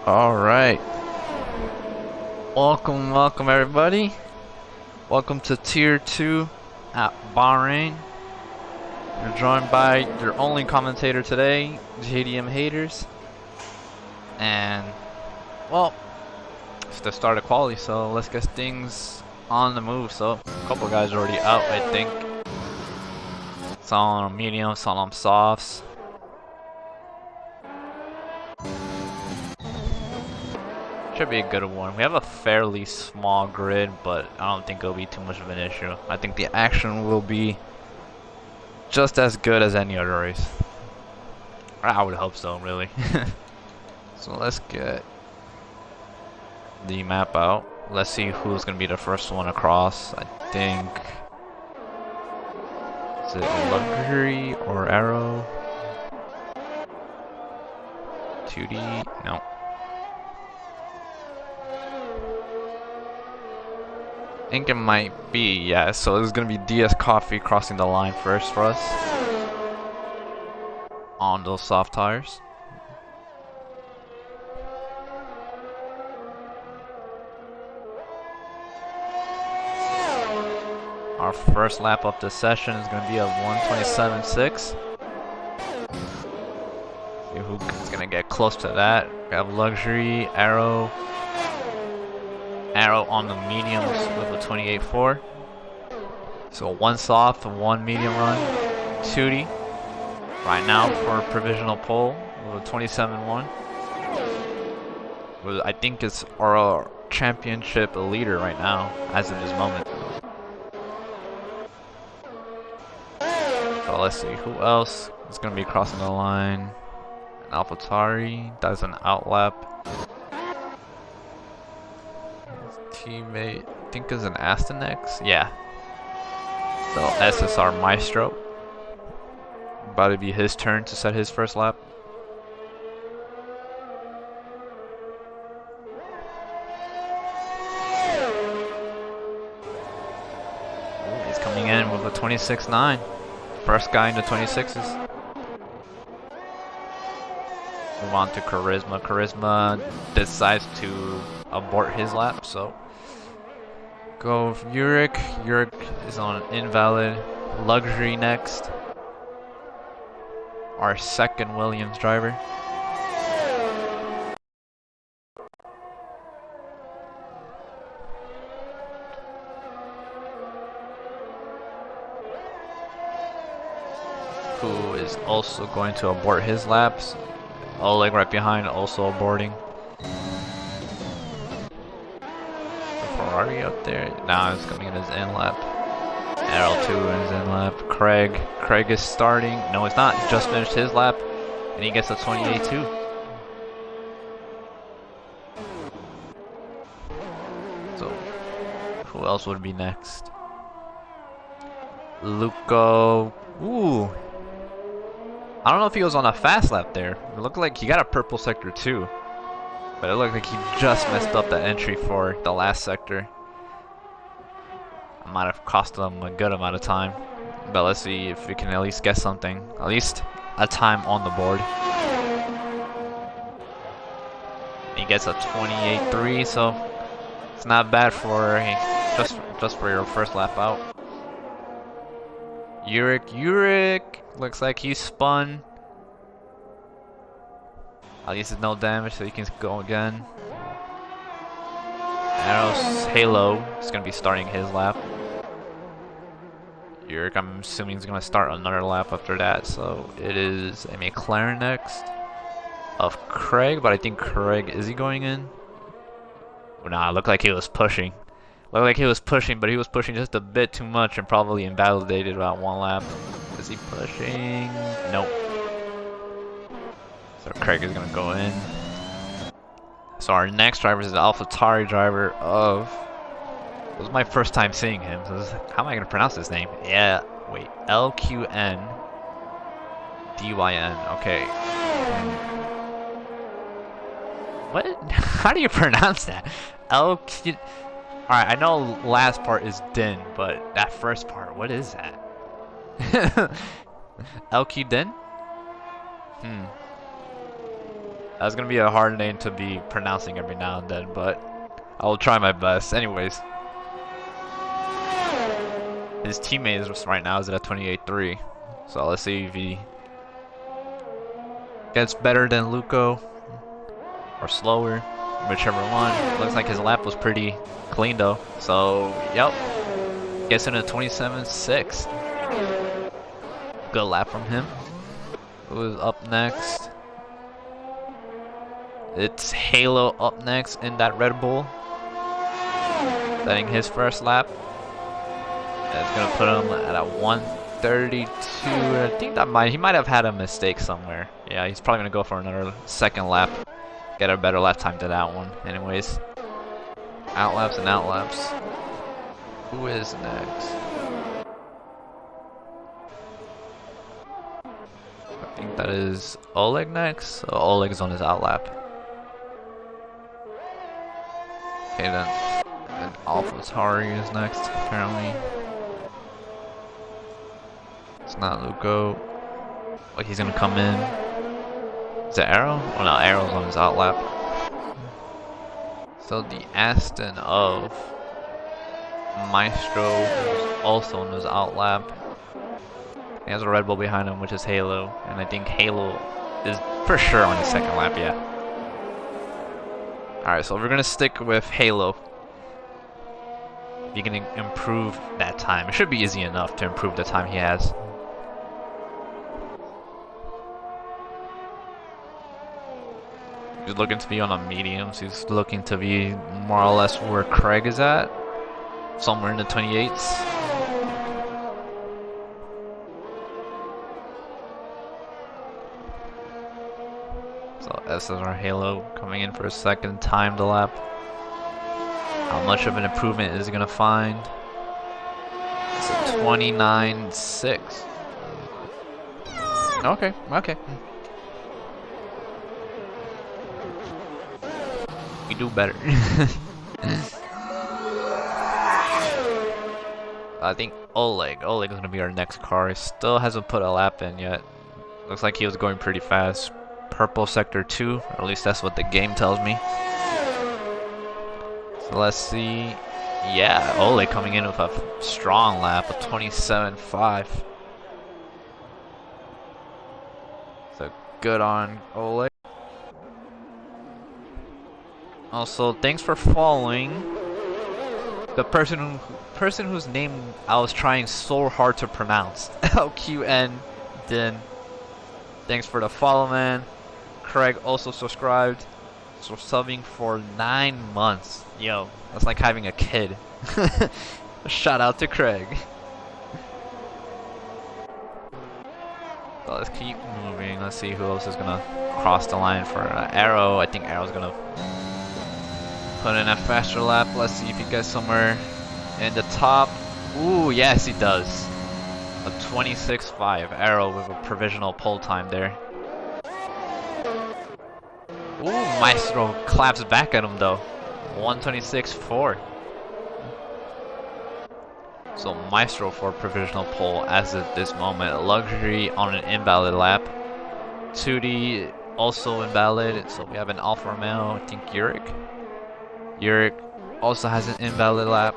Alright. Welcome everybody. Welcome to Tier 2 at Bahrain. You're joined by your only commentator today, JDM Haters. And, well, it's the start of quality, so let's get things on the move. So, a couple guys are already out, I think. Some on medium, some on softs. Should be a good one. We have a fairly small grid, but I don't think it'll be too much of an issue. I think the action will be just as good as any other race. I would hope so, really. So let's get the map out. Let's see who's gonna be the first one across. I think, is it Luxury or Arrow? 2D? No. I think it might be, yeah, so this is going to be DS Coffee crossing the line first for us on those soft tires. Our first lap of the session is going to be a 1:27.6. See who's going to get close to that. We have Luxury, Arrow on the mediums with a 28.4. So one soft, one medium run, 2D. Right now for provisional pole with a 27.1. I think it's our championship leader right now, as of this moment. So let's see who else is going to be crossing the line. An AlphaTauri, that's an outlap. Teammate, I think is an Aston X. Yeah. So SSR Maestro. About to be his turn to set his first lap. a 26.9. First guy in the 26s. Move on to Charisma. Charisma decides to abort his lap, so go Uric. Uric is on invalid. Luxury next. Our second Williams driver. Who is also going to abort his laps. Oleg right behind, also aborting. Ferrari up there. Now it's coming in his in lap. L2 in his in lap. Craig is starting. No, it's not. He just finished his lap, and he gets a 28.2. So, who else would be next? Luco. Ooh. I don't know if he was on a fast lap there. It looked like he got a purple sector too. But it looked like he just messed up the entry for the last sector. It might have cost him a good amount of time. But let's see if we can at least get something. At least a time on the board. He gets a 28.3, so it's not bad for just for your first lap out. Uric looks like he's spun. At least it's no damage, so he can go again. Arrow's Halo is gonna be starting his lap. Uric, I'm assuming, is gonna start another lap after that. So it is a McLaren next of Craig, but I think Craig, is he going in? Well, nah, it looked like he was pushing. Looked like he was pushing, but he was pushing just a bit too much and probably invalidated about one lap. Is he pushing? Nope. So Craig is gonna go in. So our next driver is the AlphaTauri driver of... This was my first time seeing him. So how am I gonna pronounce his name? Yeah, wait. LQN DYN. Okay. What? How do you pronounce that? LQ... Alright, I know last part is Din, but that first part, what is that? LQ Din? That's gonna be a hard name to be pronouncing every now and then, but I will try my best. Anyways. His teammate right now is at 28.3. So let's see if he gets better than Luco or slower. Whichever one. Looks like his lap was pretty clean though. So, yep. Gets in a 27.6. Good lap from him. Who is up next? It's Halo up next in that Red Bull. Setting his first lap. That's gonna put him at a 132. I think he might have had a mistake somewhere. Yeah, he's probably gonna go for another second lap. Get a better lap time to that one. Anyways, outlaps and outlaps. Who is next? I think that is Oleg next. So Oleg is on his outlap. Okay then. And AlphaTauri is next apparently. It's not Luco. Like he's gonna come in. Is it Arrow? Oh no, Arrow's on his outlap. So the Aston of Maestro is also on his outlap. He has a Red Bull behind him, which is Halo, and I think Halo is for sure on his second lap, yeah. Alright, so we're gonna stick with Halo. You can improve that time. It should be easy enough to improve the time he has. He's looking to be on a medium, so he's looking to be more or less where Craig is at. Somewhere in the 28s. So S is our Halo coming in for a second timed lap. How much of an improvement is he gonna find? It's a 29.6. Okay, okay. We do better. I think Oleg. Oleg is gonna be our next car. He still hasn't put a lap in yet. Looks like he was going pretty fast. Purple sector 2, or at least that's what the game tells me. So let's see. Yeah, Oleg coming in with a strong lap of 27.5. So good on Oleg. Also, thanks for following the person whose name I was trying so hard to pronounce. LQN Din. Thanks for the follow, man. Craig also subscribed. So subbing for 9 months. Yo, that's like having a kid. Shout out to Craig. So let's keep moving. Let's see who else is gonna cross the line for Arrow. I think Arrow's gonna put in a faster lap. Let's see if he gets somewhere in the top. Ooh, yes he does. A 26.5. Arrow with a provisional pole time there. Ooh, Maestro claps back at him though. 126.4. So Maestro for provisional pole as of this moment. Luxury on an invalid lap. 2D also invalid. So we have an Alfa Romeo, I think Yurik. Yurik also has an invalid lap.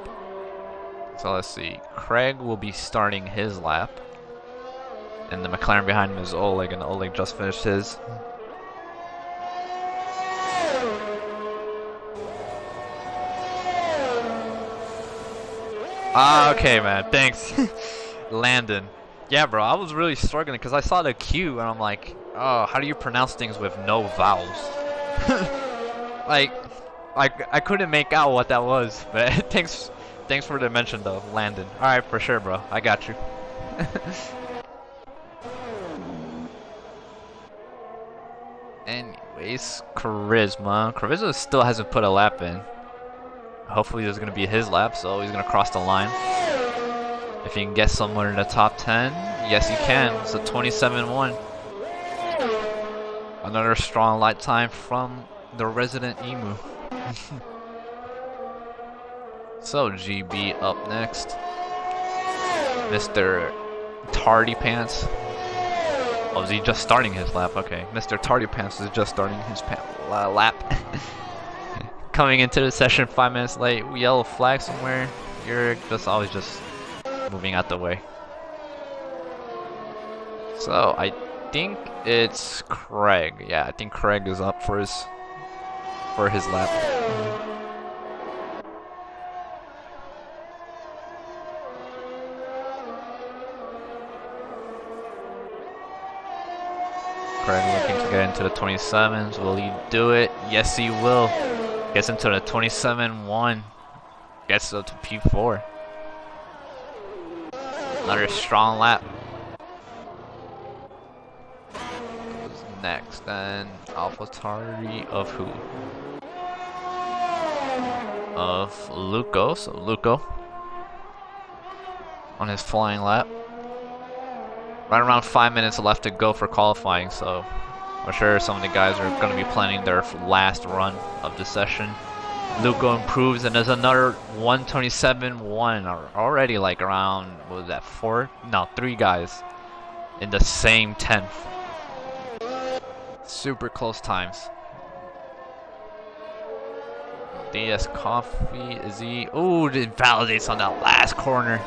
So let's see. Craig will be starting his lap. And the McLaren behind him is Oleg, and Oleg just finished his. Ah, okay, man. Thanks. Landon. Yeah, bro, I was really struggling because I saw the Q and I'm like, oh, how do you pronounce things with no vowels? like, I couldn't make out what that was, but thanks for the mention though, Landon. Alright, for sure, bro. I got you. Anyways, Charisma. Charisma still hasn't put a lap in. Hopefully this is going to be his lap, so he's going to cross the line. If he can get somewhere in the top 10, yes he can. It's a 27.1. Another strong light time from the resident Emu. So GB up next. Mr. Tardy Pants. Oh, is he just starting his lap? Okay. Mr. Tardy Pants is just starting his lap. Coming into the session 5 minutes late. Yellow flag somewhere. You're just always just moving out the way. So I think it's Craig. Yeah, I think Craig is up for his lap. Craig looking to get into the 27s. Will he do it? Yes, he will. Gets into the 27.1. Gets up to P4. Another strong lap. Who's next? Then AlphaTauri of who? Of Luco. So Luco on his flying lap. Right around 5 minutes left to go for qualifying, so I'm sure some of the guys are going to be planning their last run of the session. Luco improves and there's another 127.1 already, like around, what was that, 3 guys in the same 10th. Super close times. DS Coffee, is he? Ooh, it validates on that last corner.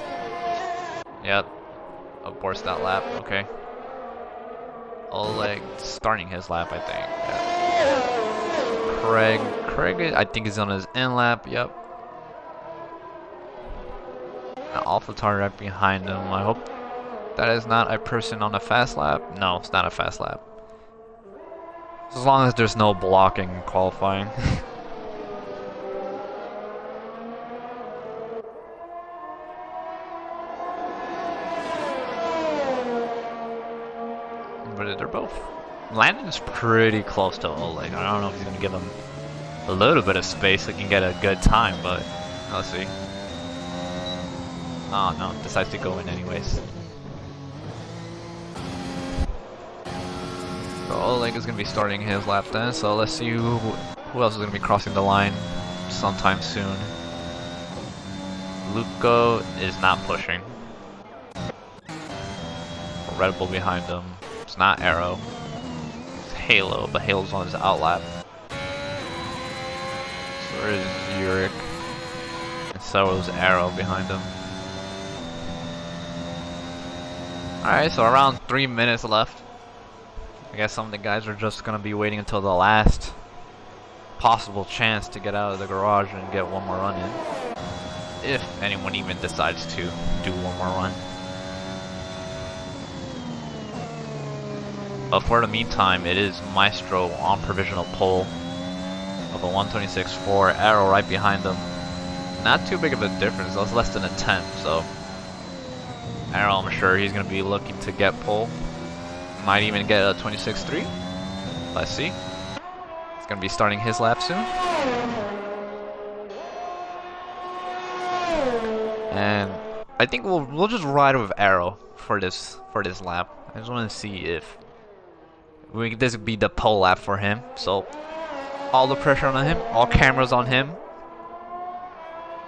Yep. Aborts that lap, okay. Oleg starting his lap, I think. Yeah. Craig, I think is on his end lap, yep. AlphaTauri right behind him. I hope that is not a person on a fast lap. No, it's not a fast lap. As long as there's no blocking in qualifying. But they're both. Landon's pretty close to Oleg. I don't know if he's gonna give him a little bit of space so he can get a good time, but let's see. Oh no, decides to go in anyways. So Oleg is gonna be starting his lap then, so let's see who else is gonna be crossing the line sometime soon. Luco is not pushing. Red Bull behind him. It's not Arrow. It's Halo, but Halo's on his outlap. So there is Yurik. And so is Arrow behind him. Alright, so around 3 minutes left. I guess some of the guys are just gonna be waiting until the last possible chance to get out of the garage and get one more run in. If anyone even decides to do one more run. But for the meantime, it is Maestro on provisional pole of a 126.4, Arrow right behind him. Not too big of a difference, that's less than a tenth, so Arrow, I'm sure he's going to be looking to get pole. Might even get a 26.3. Let's see. He's going to be starting his lap soon. And I think we'll just ride with Arrow for this lap. I just want to see if this would be the pole lap for him. So all the pressure on him, all cameras on him.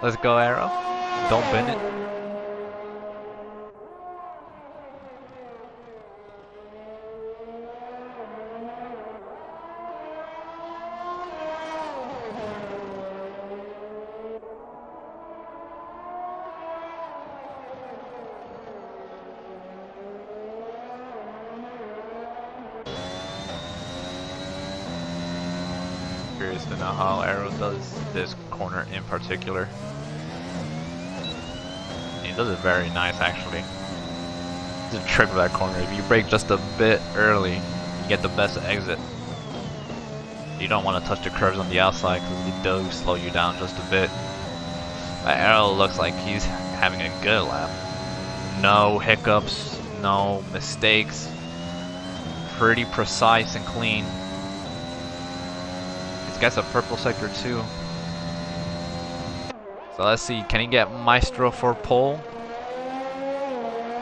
Let's go, Arrow. Don't bend it. Curious to know how Arrow does this corner in particular. He does it very nice, actually. It's a trick of that corner. If you brake just a bit early, you get the best exit. You don't want to touch the curves on the outside because they do slow you down just a bit. But Arrow looks like he's having a good lap. No hiccups, no mistakes. Pretty precise and clean. He's got a purple sector too. So let's see, can he get Maestro for pole?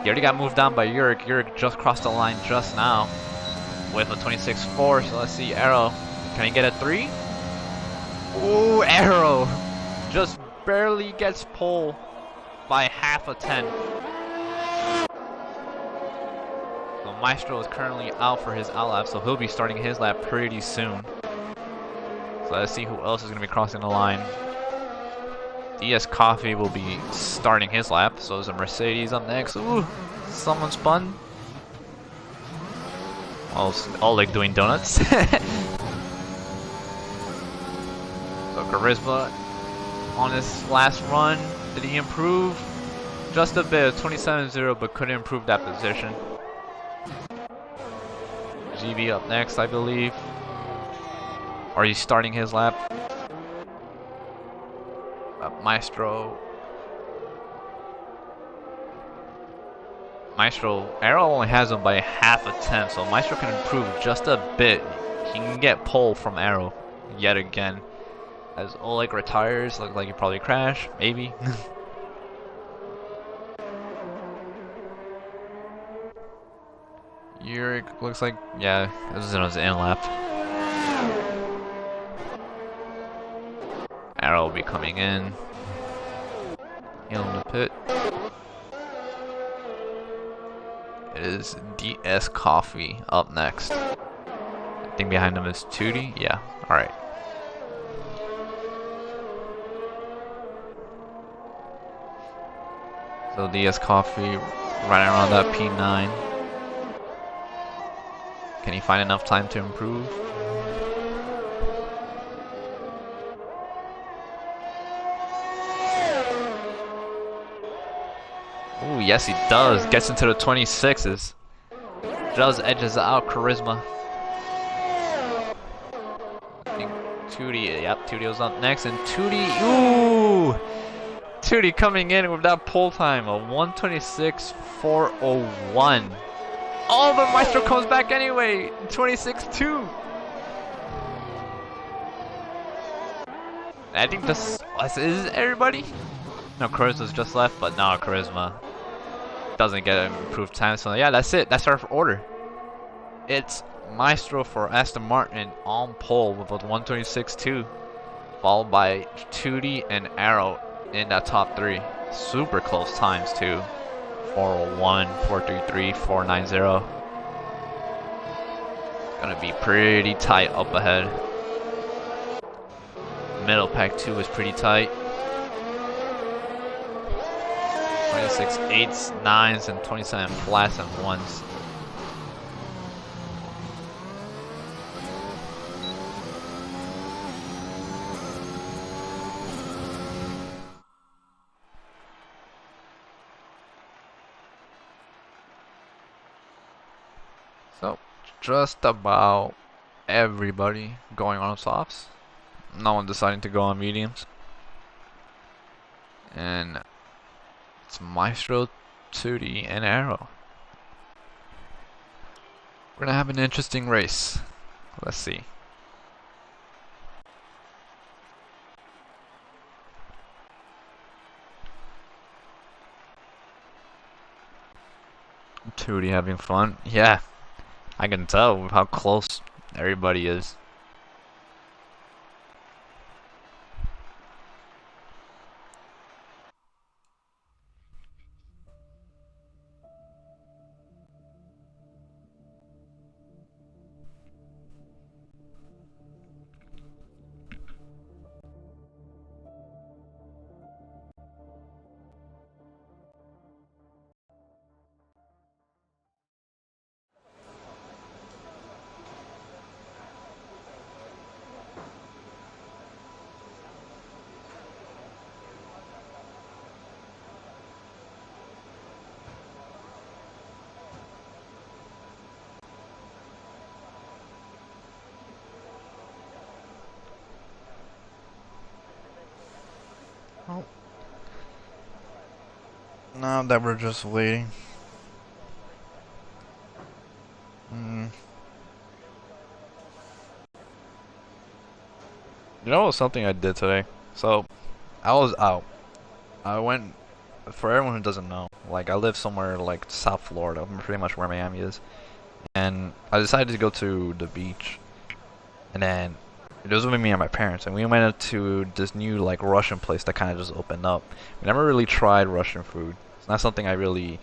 He already got moved down by Yurik. Yurik just crossed the line just now with a 26.4. So let's see, Arrow, can he get a 3? Ooh, Arrow just barely gets pole by half a tenth. So Maestro is currently out for his outlap, so he'll be starting his lap pretty soon. So let's see who else is going to be crossing the line. DS Coffee will be starting his lap, so there's a Mercedes up next. Ooh, someone spun. Well, Oleg doing donuts. So Charisma on his last run, did he improve? Just a bit, 27.0, but couldn't improve that position. GB up next, I believe. Or he's starting his lap. Maestro, Arrow only has him by half a tenth, so Maestro can improve just a bit. He can get pole from Arrow yet again. As Oleg retires, looks like he probably crash, maybe. Yurik looks like, yeah, this is in his in lap. Arrow will be coming in. In the pit. It is DS Coffee up next. I think behind him is Tootie. Yeah, alright. So DS Coffee running around that P9. Can he find enough time to improve? Ooh, yes he does. Gets into the 26s. Just edges out Charisma. I think Tootie, yep, Tootie was up next, and Tootie, ooh! Tootie coming in with that pole time, a 126.401. Oh, but Maestro comes back anyway, 26.2. I think this is everybody. No, Charisma's just left, but no, Charisma doesn't get an improved time. So yeah, that's it. That's our order. It's Maestro for Aston Martin on pole with a 126.2, followed by Tootie and Arrow in that top 3. Super close times too. 401, 433, 490. Gonna be pretty tight up ahead. Middle pack 2 is pretty tight. 26 8s, 9s, and 27 flats and 1s. So, just about everybody going on softs. No one deciding to go on mediums. And it's Maestro, Tootie, and Arrow. We're gonna have an interesting race. Let's see. Tootie having fun. Yeah, I can tell how close everybody is. Oh. Now that we're just waiting. You know what's something I did today? So, I was out. I went, for everyone who doesn't know, like I live somewhere like South Florida, pretty much where Miami is. And I decided to go to the beach. And then, it was with me and my parents. And we went to this new like Russian place that kind of just opened up. We never really tried Russian food. It's not something I really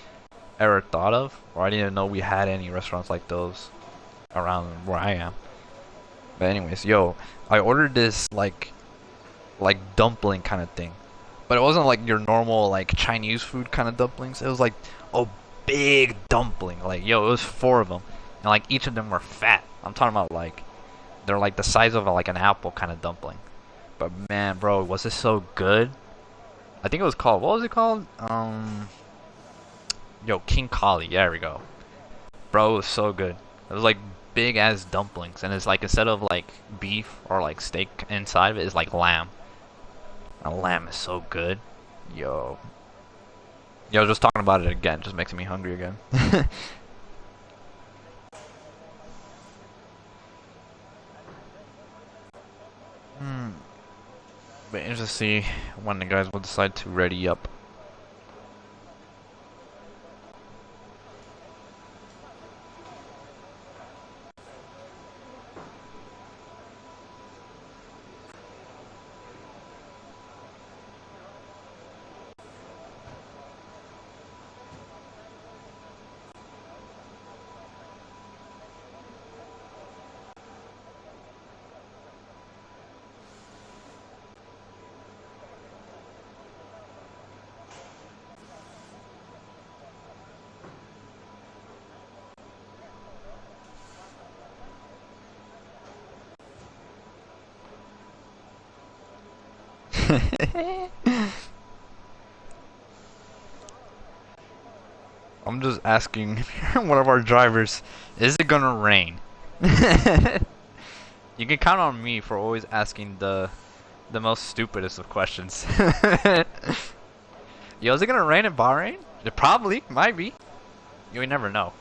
ever thought of. Or I didn't even know we had any restaurants like those around where I am. But anyways, yo, I ordered this like dumpling kind of thing, but it wasn't like your normal like Chinese food kind of dumplings. It was like a big dumpling. Like yo, it was 4 of them, and like each of them were fat. I'm talking about like they're like the size of like an apple kind of dumpling. But man, bro, was it so good? I think it was called, what was it called? Yo, King Kali. There we go. Bro, it was so good. It was like big ass dumplings, and it's like instead of like beef or like steak inside of it, it's like lamb. And lamb is so good. Yo, just talking about it again just makes me hungry again. But interesting to see when the guys will decide to ready up. I'm just asking one of our drivers, is it gonna rain? You can count on me for always asking the most stupidest of questions. Yo, is it gonna rain in Bahrain? It probably, might be. You never know.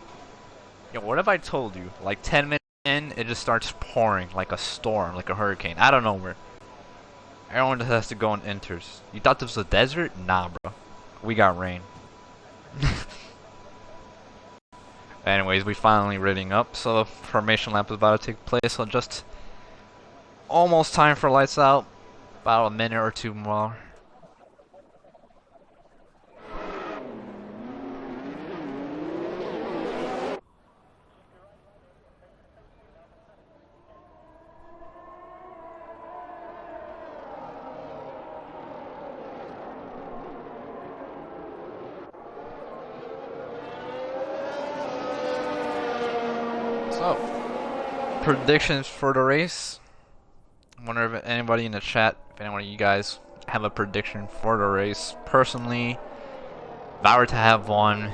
Yo, what if I told you, like 10 minutes in, it just starts pouring like a storm, like a hurricane, out of nowhere. Everyone just has to go and enters. You thought this was a desert? Nah, bro. We got rain. Anyways, we finally readying up, so the formation lap is about to take place, so just almost time for lights out. About a minute or 2 more. So, predictions for the race. I wonder if anybody in the chat, if anyone of you guys have a prediction for the race. Personally, if I were to have one,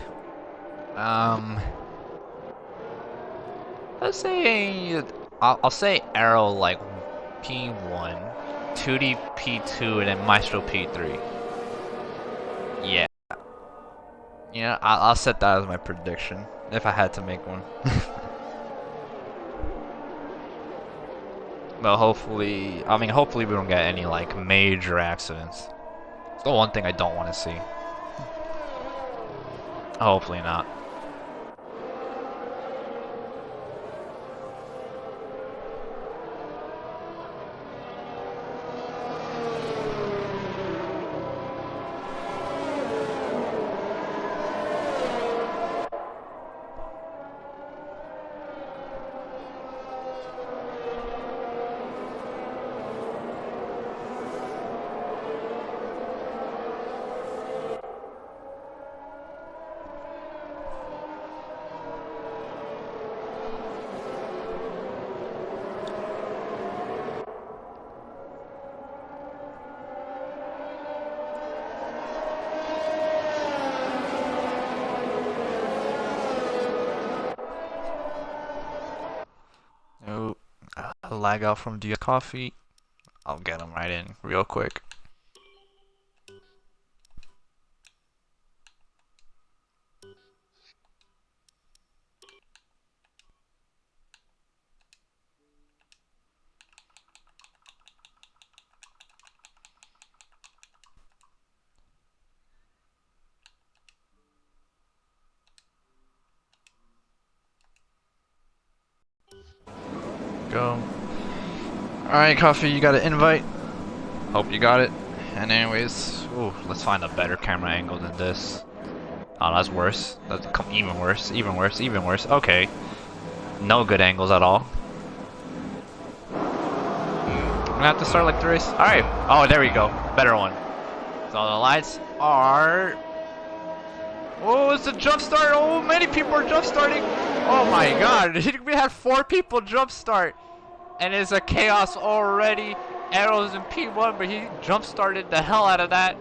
let's say I'll say Arrow like P1, 2D P2, and then Maestro P3. Yeah, yeah, I'll set that as my prediction if I had to make one. But hopefully, hopefully we don't get any like major accidents. It's the one thing I don't want to see. Hopefully not. Oh, a lag out from the coffee. I'll get him right in real quick. Go. Alright, Coffee, you got an invite? Hope you got it. And anyways, ooh, let's find a better camera angle than this. Oh, that's worse. That's even worse, even worse, even worse. Okay. No good angles at all. I'm gonna have to start like the race. Alright. Oh, there we go. Better one. So the lights are... Oh, it's a jump start. Oh, many people are jump starting. Oh my god. We had 4 people jump start. And it's a chaos already. Arrows in P1, but he jump started the hell out of that.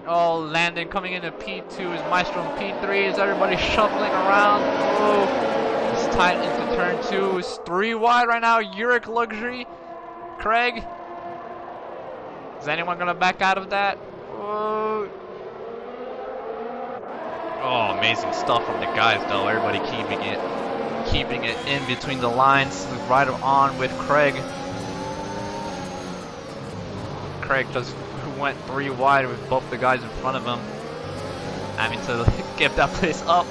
Oh, Landon coming into P2 is Maestro in P3. Is everybody shuffling around? Oh, it's tied into turn 2. It's 3 wide right now. Uric Luxury. Craig. Is anyone gonna back out of that? Oh. Oh, amazing stuff from the guys though. Everybody keeping it in between the lines. Right on with Craig. Craig just went 3 wide with both the guys in front of him, having to give that place up.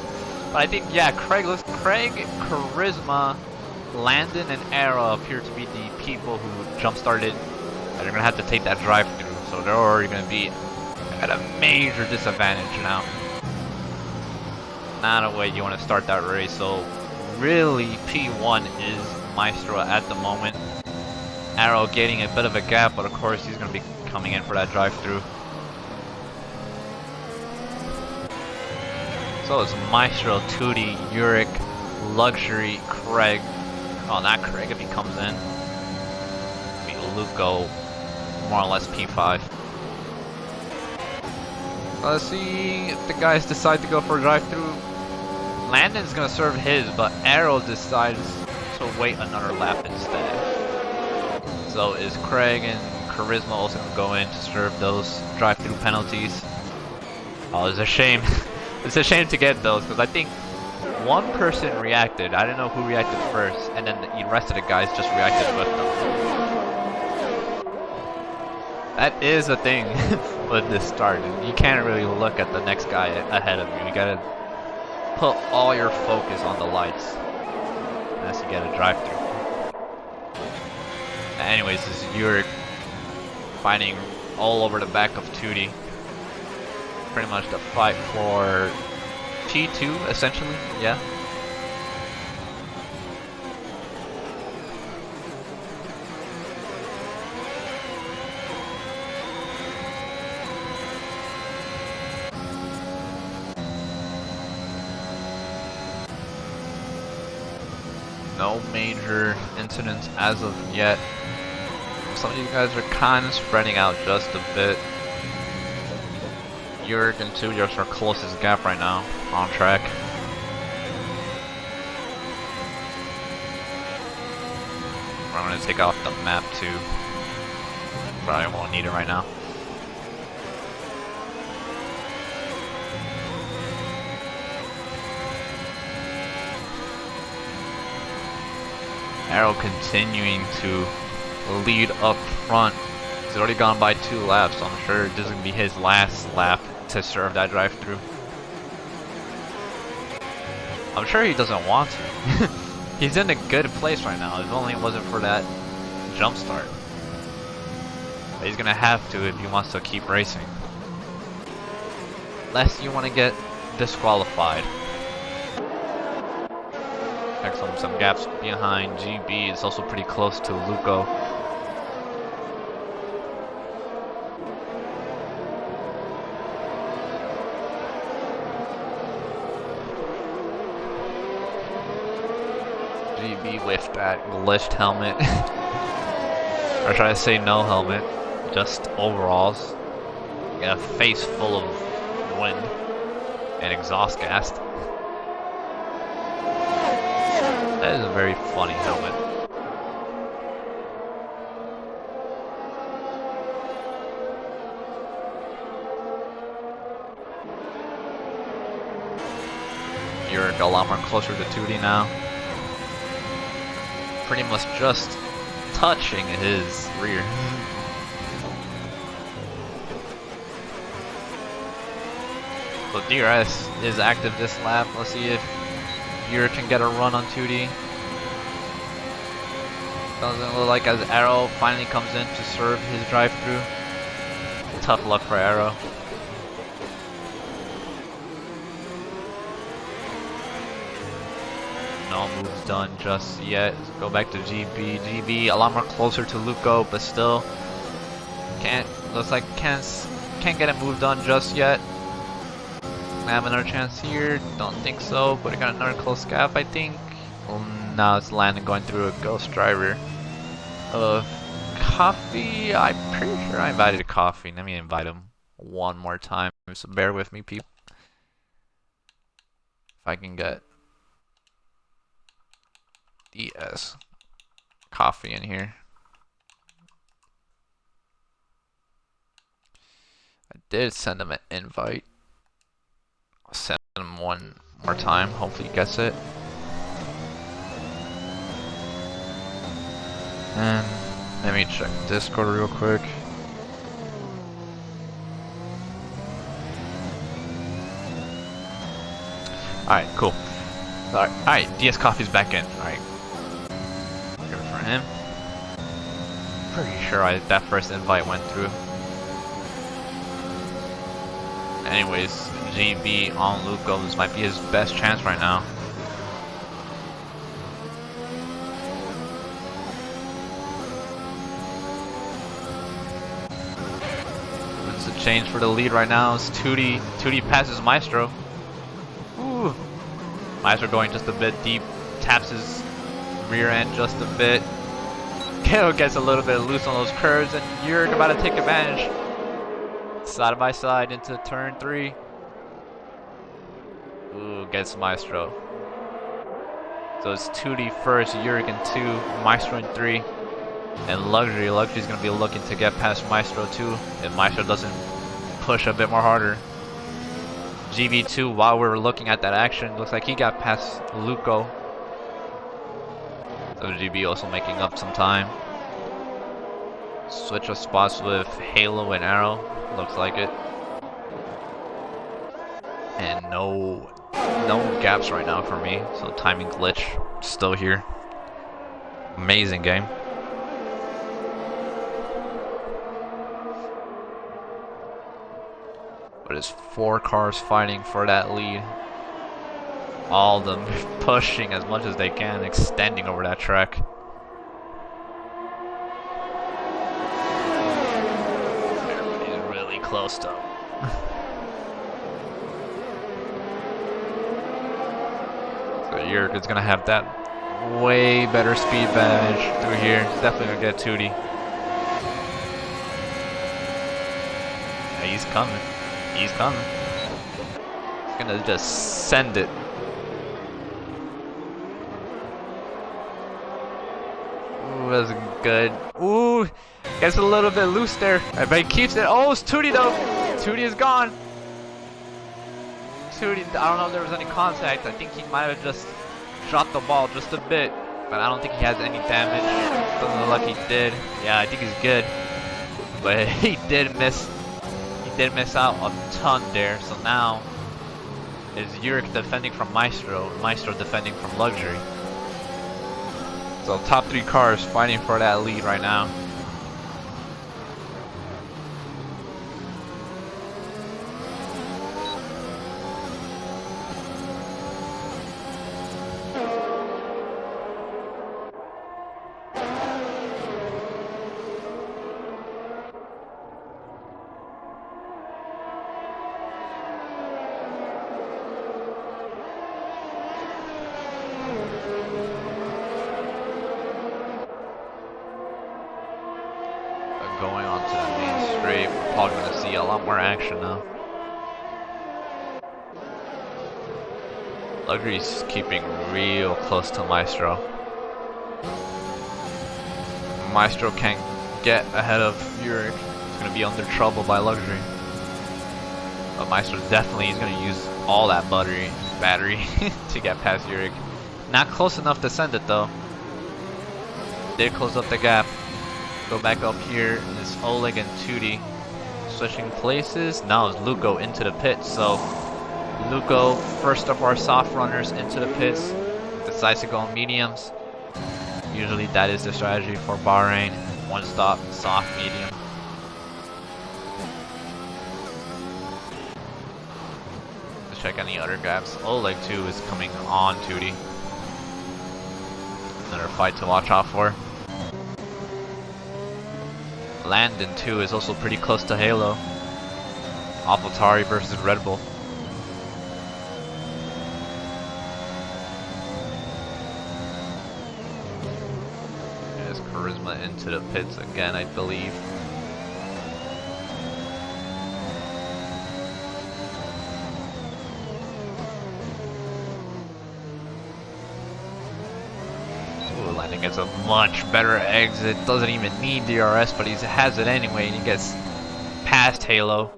But I think, yeah, Craig, Charisma, Landon, and Arrow appear to be the people who jump started. And they're gonna have to take that drive through, so they're already gonna be at a major disadvantage now. Not a way you want to start that race. So really, P1 is Maestro at the moment. Arrow getting a bit of a gap, but of course he's going to be coming in for that drive-through. So it's Maestro, Tootie, Uric, Luxury, Craig. Oh, not Craig if he comes in. Be Luco, more or less P5. Let's see if the guys decide to go for a drive-through. Landon's going to serve his, but Arrow decides to wait another lap instead. So is Craig and Charisma also going to go in to serve those drive-through penalties? Oh, it's a shame. It's a shame to get those, because I think one person reacted. I don't know who reacted first, and then the rest of the guys just reacted with them. That is a thing with this start. You can't really look at the next guy ahead of you. You gotta put all your focus on the lights unless you get a drive-through. Anyways, this is Uric fighting all over the back of Tootie. Pretty much the fight for T2, essentially, yeah. No major incidents as of yet. Some of you guys are kind of spreading out just a bit. Jurg and Tudi are our closest gap right now on track. I'm gonna take off the map too. Probably won't need it right now. Arrow continuing to lead up front. He's already gone by 2 laps, so I'm sure this is gonna be his last lap to serve that drive-through. I'm sure he doesn't want to. He's in a good place right now, if only it wasn't for that jump start. But he's gonna have to if he wants to keep racing. Lest you want to get disqualified. Check some gaps behind GB. It's also pretty close to Luco. GB with that glitched helmet. Or should I say no helmet? Just overalls. Got a face full of wind and exhaust gas. That is a very funny helmet. You're a lot more closer to Tudi now. Pretty much just touching his rear. So DRS is active this lap. Let's see if Jurg can get a run on Tudi. Doesn't look like as Arrow finally comes in to serve his drive-through. Tough luck for Arrow. No moves done just yet. Let's go back to GB. GB a lot more closer to Luco, but still looks like can't get a move done just yet. Have another chance here? Don't think so, but I got another close gap, I think. Well, now it's Landon going through a ghost driver. Coffee, I'm pretty sure I invited Coffee. Let me invite him one more time, so bear with me, people. If I can get DS Coffee in here. I did send him an invite. I'll send him one more time. Hopefully he gets it. And let me check Discord real quick. Alright, cool. Alright, DS Coffee's back in. Alright. Good for him. Pretty sure that first invite went through. Anyways, GB on Luco, this might be his best chance right now. It's a change for the lead right now. It's Tudi. Tudi passes Maestro. Ooh. Maestro going just a bit deep, taps his rear end just a bit. Kale gets a little bit loose on those curves, and Jurg about to take advantage. Side by side into turn 3. Ooh, gets Maestro. So it's Tudi first, Jurg in 2, Maestro in 3. And Luxury. Luxury's gonna be looking to get past Maestro too, if Maestro doesn't push a bit more harder. GB2, while we're looking at that action, looks like he got past Luco. So GB also making up some time. Switch of spots with Halo and Arrow, looks like it. And no gaps right now for me, so timing glitch still here. Amazing game. But it's 4 cars fighting for that lead. All of them pushing as much as they can, extending over that track. Everybody's really close though. So Jurg is gonna have that way better speed advantage through here. He's definitely gonna get Tootie. Yeah, he's coming. He's coming. He's gonna just send it. Ooh, that's good. Ooh, gets a little bit loose there. I bet he keeps it. Oh, it's Tootie though. Tootie is gone. Tootie, I don't know if there was any contact. I think he might have just dropped the ball just a bit, but I don't think he has any damage. Doesn't look like he did. Yeah, I think he's good, but he did miss. He did miss out a ton there. So now is Yurik defending from Maestro, Maestro defending from Luxury. So top 3 cars fighting for that lead right now. Going on to the main straight, we're probably going to see a lot more action now. Luxury's keeping real close to Maestro. Maestro can't get ahead of Yurik. He's going to be under trouble by Luxury. But Maestro definitely is going to use all that battery to get past Yurik. Not close enough to send it though. Did close up the gap. Go back up here, is Oleg and Tootie switching places. Now is Luco into the pits, so Luco, first of our soft runners into the pits, decides to go on mediums. Usually that is the strategy for Bahrain. One stop, soft, medium. Let's check any other gaps. Oleg too is coming on Tootie. Another fight to watch out for. Landon too is also pretty close to Halo. AlphaTauri versus Red Bull. There's Charisma into the pits again, I believe. Landon gets a much better exit, doesn't even need DRS, but he has it anyway, and he gets past Halo.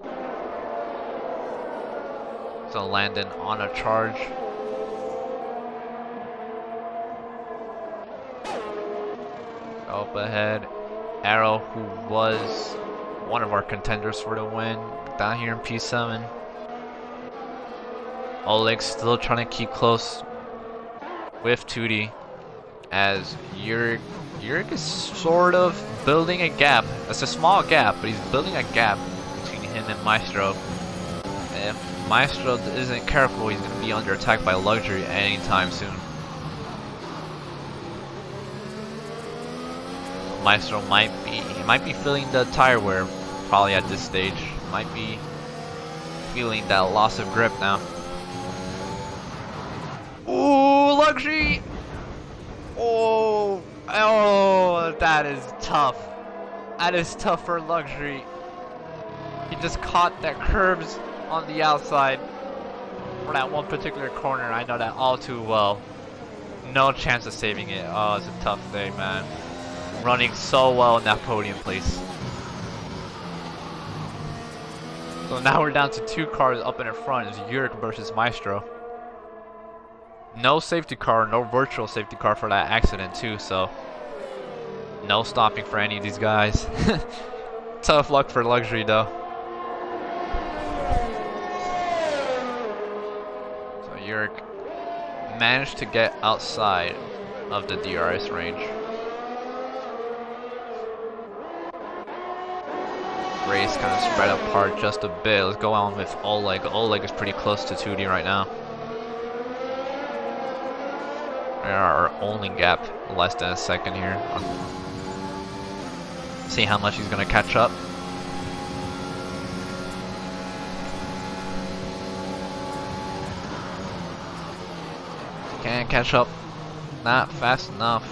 So Landon on a charge. Up ahead, Arrow, who was one of our contenders for the win, down here in P7. Oleg still trying to keep close with Tootie. As Yurik is sort of building a gap. It's a small gap, but he's building a gap between him and Maestro. If Maestro isn't careful, he's going to be under attack by Luxury anytime soon. Maestro might be feeling the tire wear probably at this stage. Might be feeling that loss of grip now. Ooh, Luxury! Oh, that is tough. That is tough for Luxury. He just caught that curbs on the outside for that one particular corner. I know that all too well. No chance of saving it. Oh, it's a tough day, man. Running so well in that podium place. So now we're down to 2 cars up in the front. It's Yurik versus Maestro. No safety car, no virtual safety car for that accident too, so no stopping for any of these guys. Tough luck for Luxury though. So Yurik managed to get outside of the DRS range. Race kind of spread apart just a bit. Let's go on with Oleg. Oleg is pretty close to 2D right now. Our only gap, less than a second here. See how much he's gonna catch up. Can't catch up. not fast enough.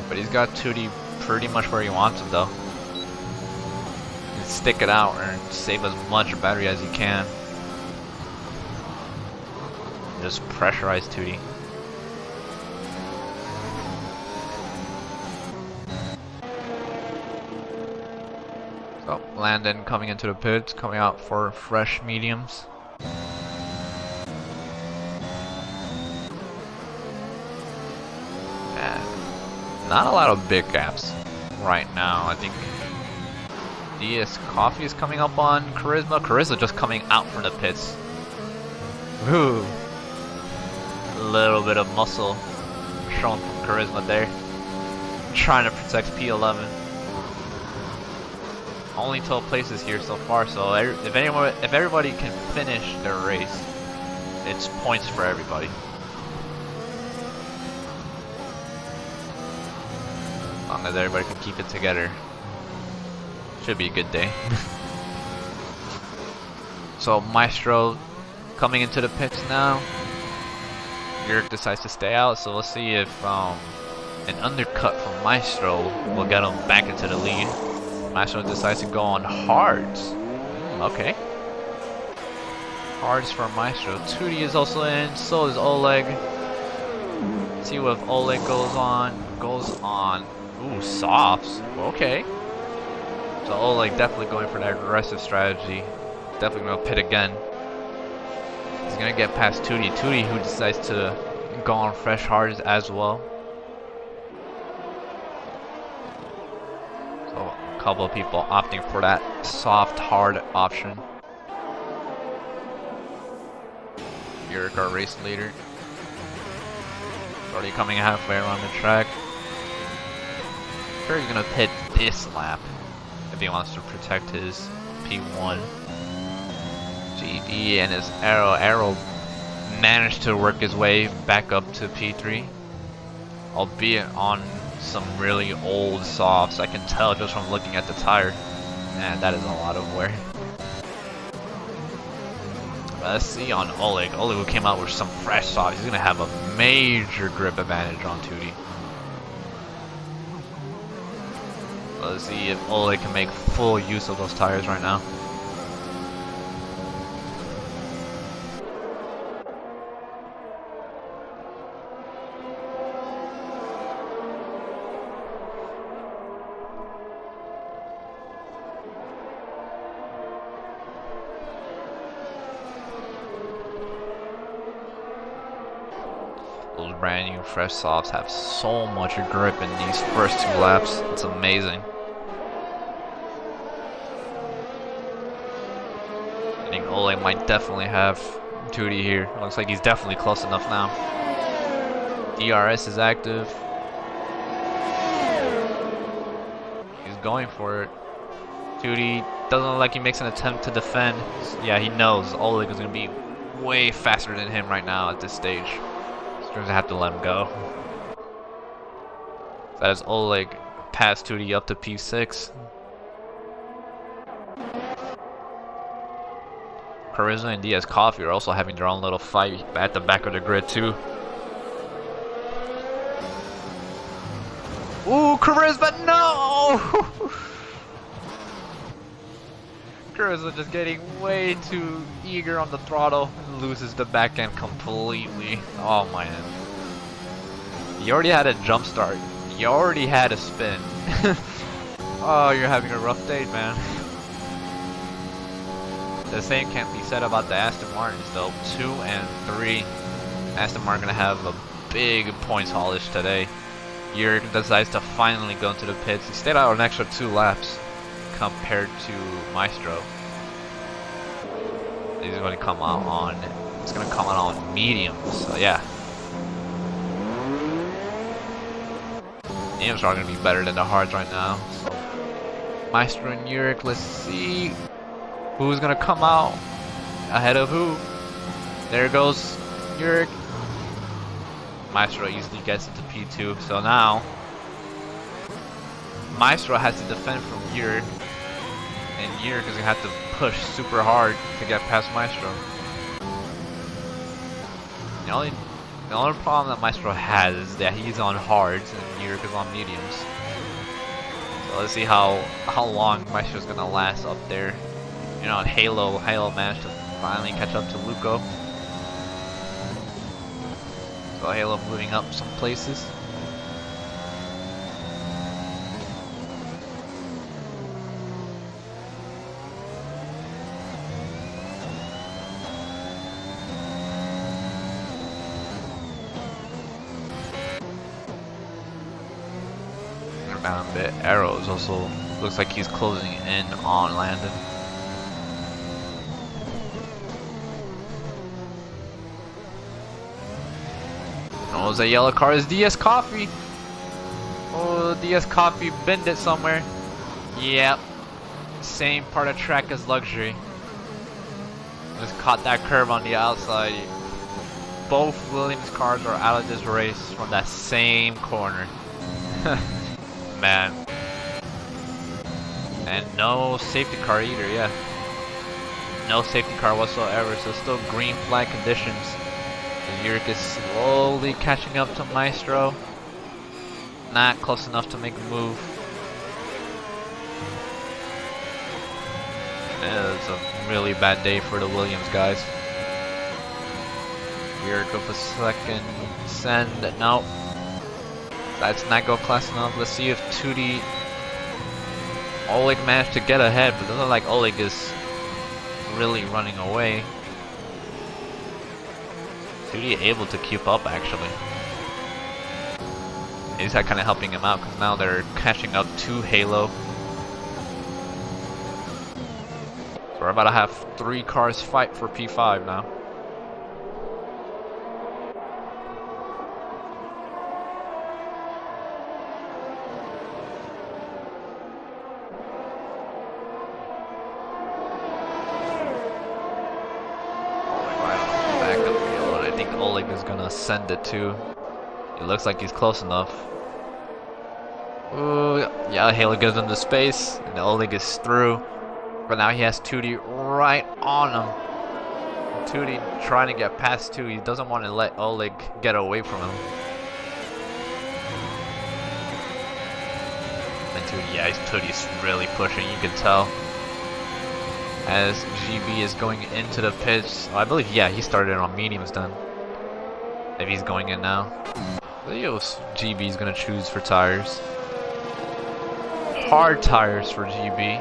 But he's got 2D pretty much where he wants him though. He can stick it out and save as much battery as he can. Just pressurize 2D. So, Landon coming into the pits, coming out for fresh mediums. And not a lot of big gaps right now. I think DS Coffee is coming up on Charisma. Charisma just coming out from the pits. Ooh. A little bit of muscle shown from Charisma there. Trying to protect P11. Only 12 places here so far, so if everybody can finish their race, it's points for everybody. As long as everybody can keep it together, should be a good day. So Maestro coming into the pits now. Yurik decides to stay out, so let's see if an undercut from Maestro will get him back into the lead. Maestro decides to go on hards. Okay. Hards for Maestro. 2D is also in, so is Oleg. See what Oleg goes on. Ooh, softs. Okay. So Oleg definitely going for that aggressive strategy. Definitely going to pit again. He's going to get past 2D. 2D who decides to go on fresh hards as well. So a couple of people opting for that soft hard option. Yurik, our race leader. Already coming halfway around the track. Sure, he's gonna pit this lap if he wants to protect his P1. GD and his Arrow managed to work his way back up to P3, albeit on some really old softs. I can tell just from looking at the tire. Man, that is a lot of wear. Let's see on Oleg. Oleg who came out with some fresh softs. He's gonna have a major grip advantage on 2D. Let's see if Oleg can make full use of those tires right now. Those brand new fresh softs have so much grip in these first 2 laps. It's amazing. I think Oleg might definitely have 2D here. Looks like he's definitely close enough now. DRS is active. He's going for it. 2D doesn't look like he makes an attempt to defend. Yeah, he knows Oleg is going to be way faster than him right now at this stage. He's going to have to let him go. That is Oleg past 2D up to P6. Charisma and DS Coffee are also having their own little fight at the back of the grid too. Ooh, Charisma, no! Charisma just getting way too eager on the throttle and loses the back end completely. Oh man. You already had a jump start. You already had a spin. Oh, you're having a rough day, man. The same can't be said about the Aston Martins though. 2 and 3. Aston Martin gonna have a big points haulage today. Yurik decides to finally go into the pits. He stayed out an extra 2 laps compared to Maestro. He's gonna come out on. It's gonna come out on mediums. So yeah. Mediums are gonna be better than the hards right now. So Maestro and Yurik, let's see. Who's gonna come out ahead of who? There goes Yurik. Maestro easily gets into P2, so now Maestro has to defend from Yurik, and Yurik is gonna have to push super hard to get past Maestro. The only The only problem that Maestro has is that he's on hards and Yurik is on mediums. So let's see how long Maestro's gonna last up there. You know, Halo managed to finally catch up to Luco. So Halo moving up some places. Down a bit. Arrows also looks like he's closing in on Landon. Oh, that yellow car is DS Coffee. Oh, DS Coffee bend it somewhere. Yep. Same part of track as Luxury. Just caught that curve on the outside. Both Williams cars are out of this race from that same corner. Man. And no safety car either, yeah. No safety car whatsoever, so still green flag conditions. Yurik is slowly catching up to Maestro. Not close enough to make a move. Yeah, it's a really bad day for the Williams guys. Yurik with a second send. No. That's not go class enough. Let's see if Tootie Oleg managed to get ahead, but it doesn't look like Oleg is really running away. Tootie able to keep up actually. Is that kind of helping him out because now they're catching up to Halo. So we're about to have 3 cars fight for P5 now. Is gonna send it to. It looks like he's close enough. Ooh, yeah, Halo gives him the space, and Oleg is through. But now he has Tootie right on him. Tootie trying to get past 2. He doesn't want to let Oleg get away from him. And Tootie, yeah, Tootie's really pushing, you can tell. As GB is going into the pits. Oh, I believe, yeah, he started on mediums then. Maybe he's going in now. GB's gonna choose for tires. Hard tires for GB.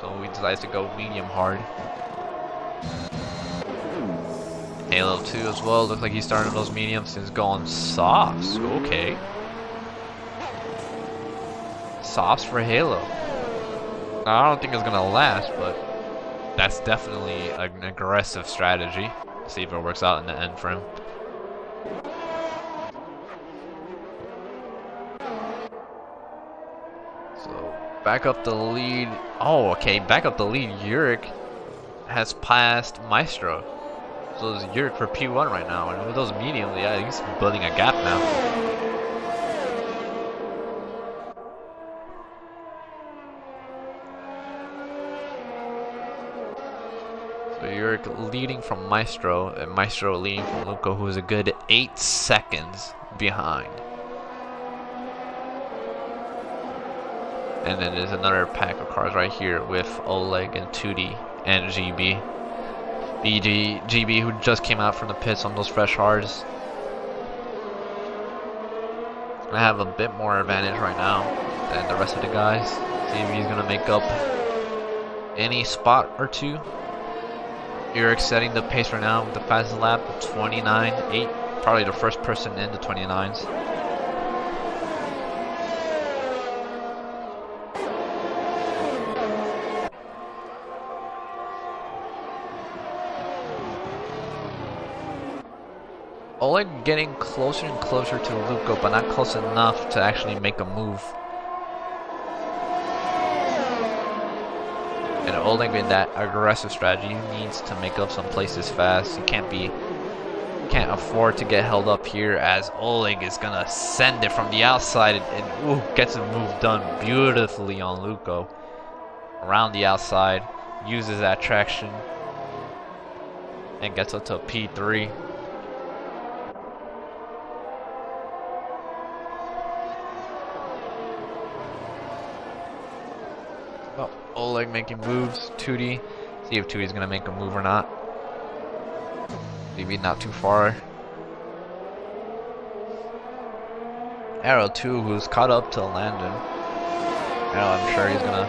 So he decides to go medium hard. Halo 2 as well. Looks like he's starting those mediums. He's going softs. Okay. Softs for Halo. Now, I don't think it's gonna last, but that's definitely an aggressive strategy. See if it works out in the end for him. So back up the lead. Oh, okay, back up the lead. Yurik has passed Maestro. So it's Yurik for P1 right now. And with those mediums, yeah, he's building a gap now. Yurik leading from Maestro, and Maestro leading from Luco, who is a good 8 seconds behind. And then there's another pack of cars right here with Oleg and Tootie and GB. GB, who just came out from the pits on those fresh hards. Gonna have a bit more advantage right now than the rest of the guys. See if he's gonna make up any spot or two. Yurik setting the pace right now with the fastest lap of 29.8. Probably the first person in the 29s. Oleg getting closer and closer to Luco, but not close enough to actually make a move. And Oleg in that aggressive strategy needs to make up some places fast. He can't afford to get held up here, as Oleg is gonna send it from the outside and ooh, gets a move done beautifully on Luco. Around the outside, uses that traction and gets up to P3. Oleg making moves. Tootie. See if Tootie's gonna make a move or not. Maybe not too far. Arrow too, who's caught up to Landon. Arrow, I'm sure he's gonna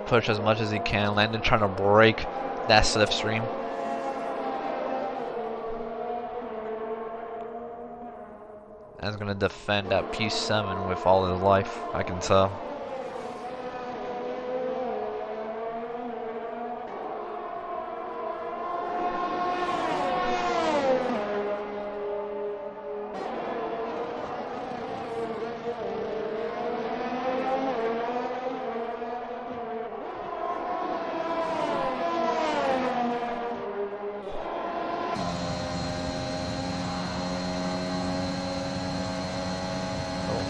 push as much as he can. Landon trying to break that slipstream. Landon's gonna defend that P7 with all his life, I can tell.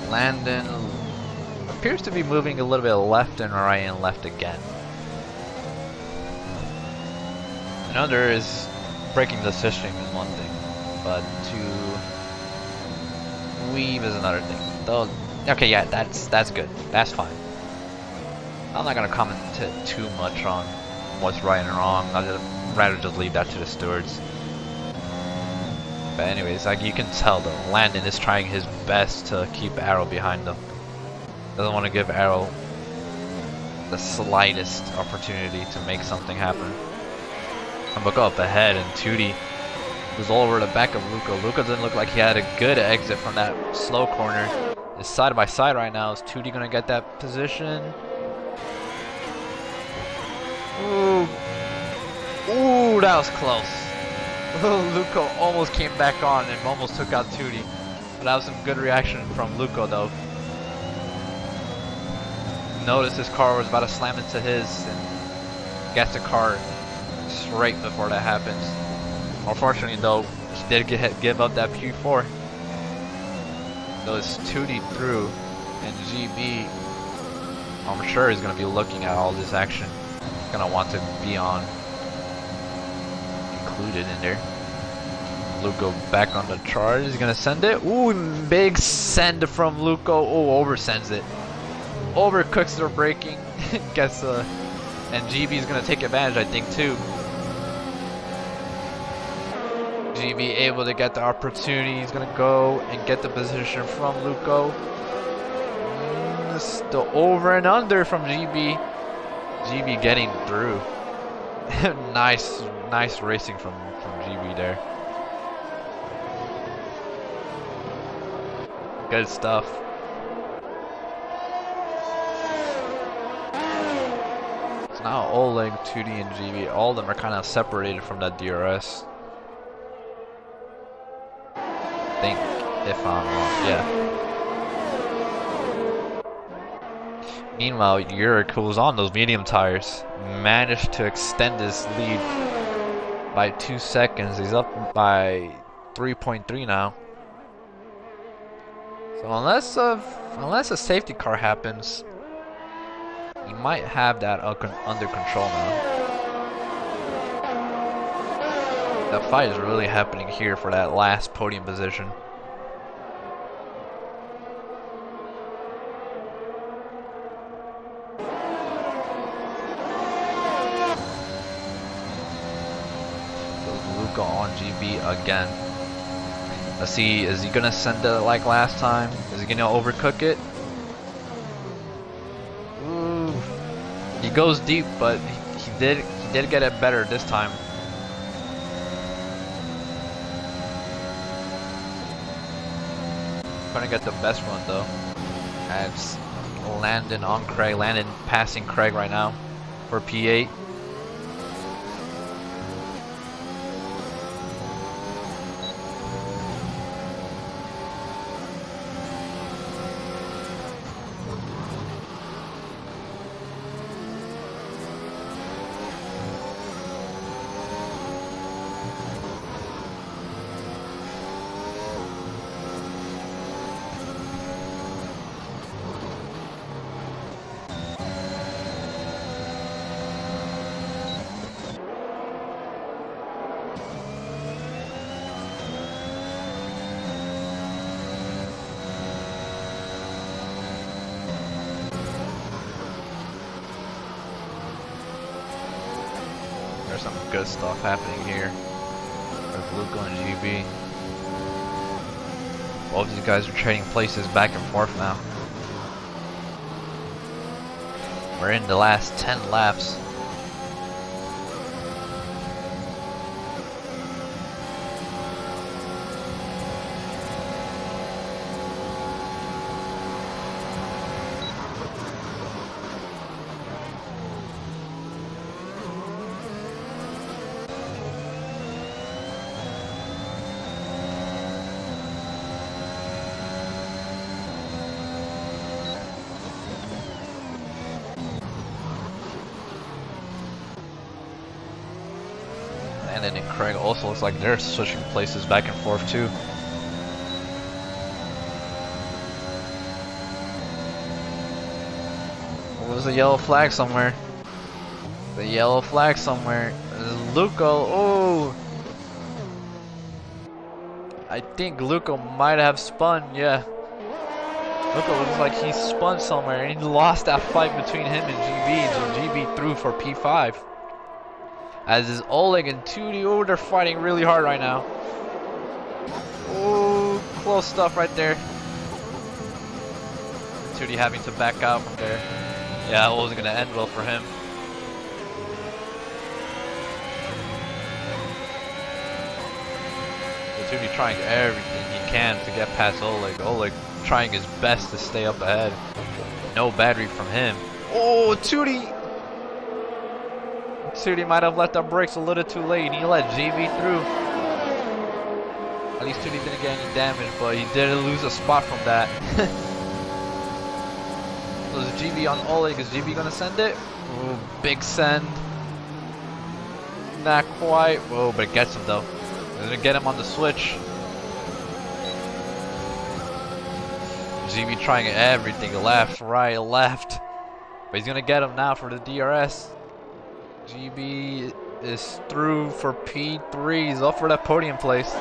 Landon appears to be moving a little bit left and right and left again. Another is breaking the system is one thing, but to weave is another thing. Though, okay, yeah, that's good. That's fine. I'm not gonna comment too much on what's right and wrong. I'd rather just leave that to the stewards. But anyways, like you can tell though, Landon is trying his best to keep Arrow behind him. Doesn't want to give Arrow the slightest opportunity to make something happen. And look up ahead, and Tootie was all over the back of Luca. Luca doesn't look like he had a good exit from that slow corner. It's side by side right now. Is Tootie gonna get that position? Ooh, ooh, that was close. Luca almost came back on and almost took out Tootie. But that was some good reaction from Luca though. Noticed his car was about to slam into his and gets the car straight before that happens. Unfortunately though, he did give up that P4. So it's Tootie through, and GB, I'm sure is going to be looking at all this action. Going to want to be included in there. Luco back on the charge. He's going to send it. Ooh, big send from Luco. Oh, oversends it. Overcooks their braking. Gets and GB is going to take advantage, I think, too. GB able to get the opportunity. He's going to go and get the position from Luco. The over and under from GB. GB getting through. nice racing from GB there. Good stuff. So now Oleg, 2D, and GB, all of them are kind of separated from that DRS. I think, if I'm wrong, yeah. Meanwhile, Yurik, who was on those medium tires, managed to extend his lead by 2 seconds. He's up by 3.3 now. So unless a safety car happens, he might have that under control now. The fight is really happening here for that last podium position. Luca on GB again. Let's see, is he gonna send it like last time? Is he gonna overcook it? Ooh. He goes deep, but he did get it better this time. Trying to get the best run though. As Landon on Craig. Landon passing Craig right now for P8. There's some good stuff happening here with Luca and GB. Both of these guys are trading places back and forth now. We're in the last 10 laps. And Craig also looks like they're switching places back and forth too. Well, there's a yellow flag somewhere. The yellow flag somewhere. There's Luca. Oh! I think Luca might have spun, yeah. Luca looks like he spun somewhere and he lost that fight between him and GB. So GB threw for P5. As is Oleg and Tootie. Oh, they're fighting really hard right now. Oh, close stuff right there. Tootie having to back out from there. Yeah, it wasn't going to end well for him. So Tootie trying everything he can to get past Oleg. Oleg trying his best to stay up ahead. No battery from him. Oh, Tootie! Tootie might have let the brakes a little too late. He let GB through. At least Tootie didn't get any damage, but he did lose a spot from that. So is GB on Oleg? Is GB gonna send it? Ooh, big send. Not quite. Whoa, but it gets him though. It's gonna get him on the switch. GB trying everything, left, right, left. But he's gonna get him now for the DRS. GB is through for P3. He's up for that podium place.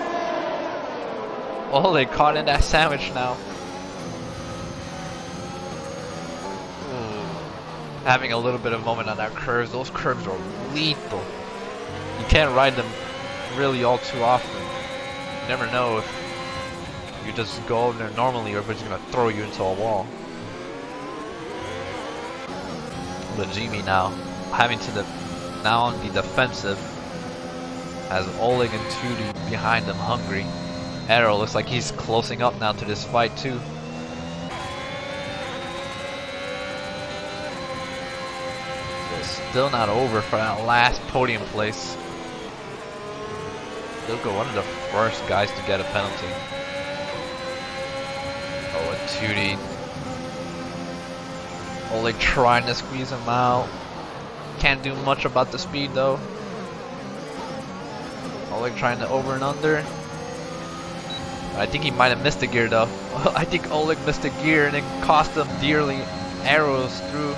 Oh, they caught in that sandwich now. Ooh. Having a little bit of moment on that curves. Those curves are lethal. You can't ride them really all too often. You never know if you just go over there normally or if it's gonna throw you into a wall. But GB now having to now on the defensive as Oleg and Tootie behind them hungry. Arrow looks like he's closing up now to this fight too. So it's still not over for that last podium place. Luca, one of the first guys to get a penalty. Oh, and Tootie. Oleg trying to squeeze him out. Can't do much about the speed though. Oleg trying to over and under. I think he might have missed the gear though. I think Oleg missed the gear and it cost him dearly. Arrows through.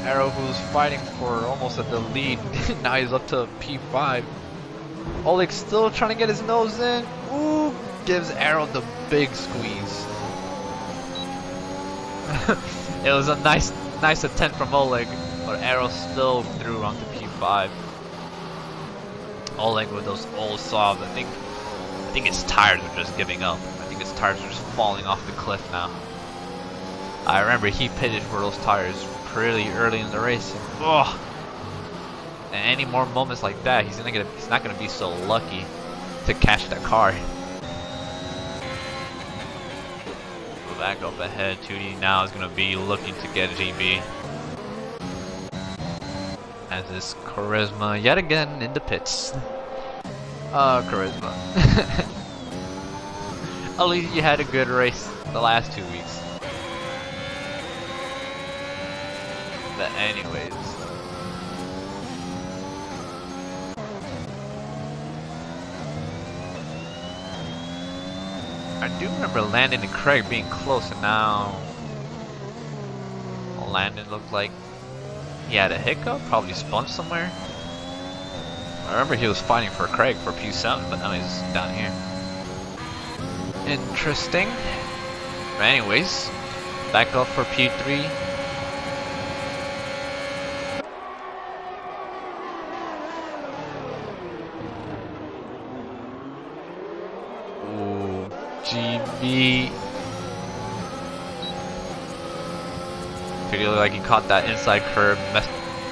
Arrow who's fighting for almost at the lead. Now he's up to P5. Oleg still trying to get his nose in. Ooh, gives Arrow the big squeeze. It was a nice attempt from Oleg, but Arrow still threw onto P5. Oleg with those old softs. I think his tires are just giving up. I think his tires are just falling off the cliff now. I remember he pitted for those tires pretty early in the race. And any more moments like that, he's not gonna be so lucky to catch that car. Go back up ahead. Tootie now is gonna be looking to get GB. As this Charisma yet again in the pits. Charisma. At least you had a good race the last 2 weeks. But anyways. I do remember Landon and Craig being close, and now Landon looked like he had a hiccup, probably spun somewhere. I remember he was fighting for Craig for P7, but now he's down here. Interesting. But anyways, back up for P3. GB. Tootie looked like he caught that inside curve,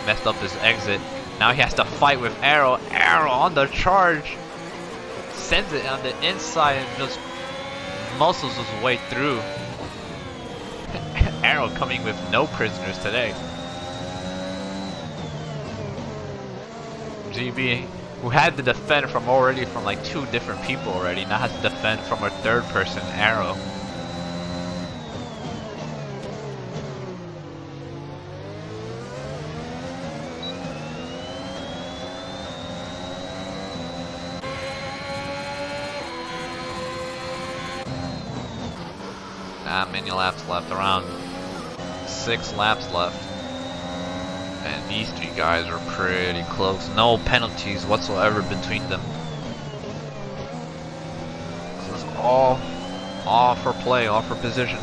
messed up his exit. Now he has to fight with Arrow. Arrow on the charge. Sends it on the inside and just muscles his way through. Arrow coming with no prisoners today. GB, who had to defend from like 2 different people already, now has to defend from a 3rd person, Arrow. Not many laps left, around 6 laps left. And these 3 guys are pretty close. No penalties whatsoever between them. This is all for play, all for position.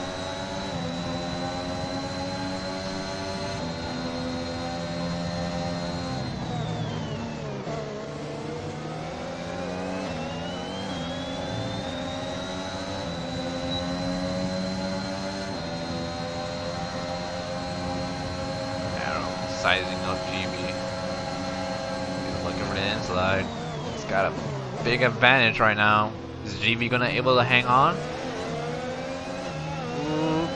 Sizing up GB. He's looking for the inside. He's got a big advantage right now. Is GB gonna able to hang on? Ooh.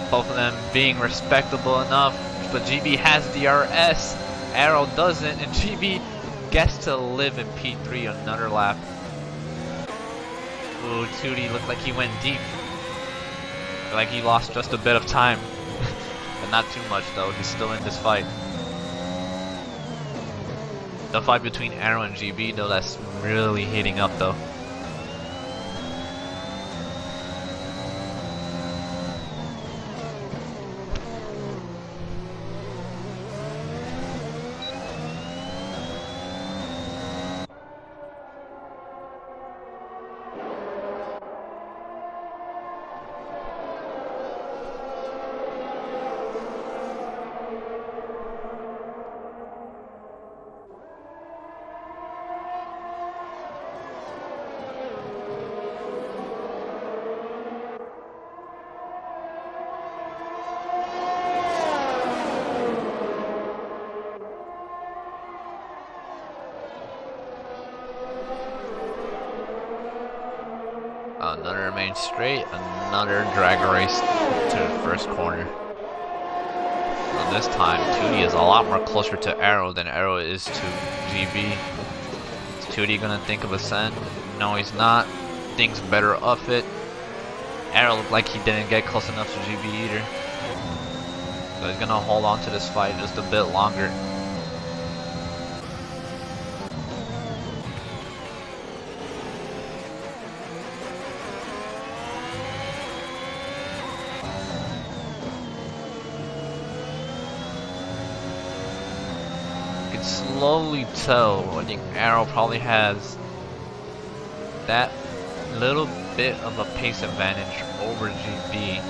Both of them being respectable enough, but GB has DRS. Arrow doesn't, and GB gets to live in P3 another lap. Ooh, Tootie looked like he went deep. Like he lost just a bit of time. But not too much though, he's still in this fight. The fight between Arrow and GB though, that's really heating up though. Another main straight, another drag race to the first corner. And this time, Tootie is a lot more closer to Arrow than Arrow is to GB. Is Tootie gonna think of a send? No, he's not. Thinks better of it. Arrow looked like he didn't get close enough to GB either. So he's gonna hold on to this fight just a bit longer. Slowly tell, I think Arrow probably has that little bit of a pace advantage over GB.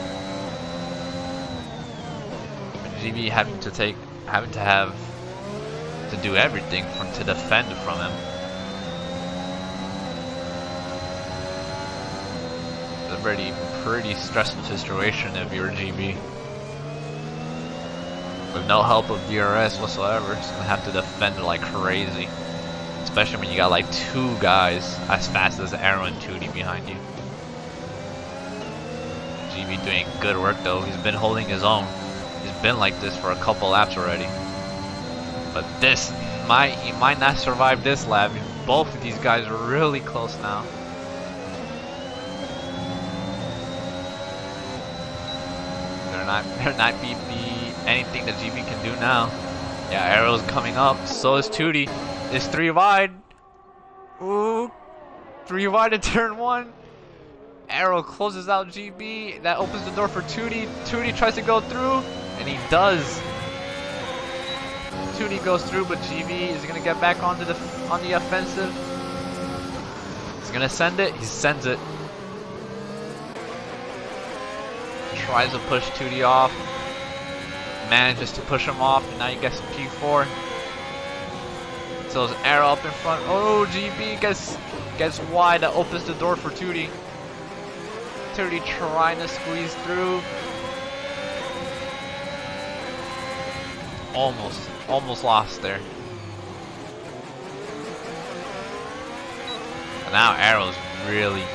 But GB having to do everything to defend from him. It's a pretty stressful situation if you're GB. With no help of DRS whatsoever, it's gonna have to defend like crazy. Especially when you got like 2 guys as fast as Arrow and Tootie behind you. GB doing good work though, he's been holding his own. He's been like this for a couple laps already. But he might not survive this lap. Both of these guys are really close now. There not be anything that GB can do now. Yeah, Arrow's coming up. So is Tootie. It's 3 wide. Ooh, 3 wide at turn 1. Arrow closes out GB. That opens the door for Tootie. Tootie tries to go through, and he does. Tootie goes through, but GB is gonna get back on the offensive. He's gonna send it. He sends it. Tries to push Tootie off. Manages to push him off, and now he gets P4. So is Arrow up in front. Oh, GB gets wide. That opens the door for Tootie. Tootie trying to squeeze through. Almost lost there. And now Arrow's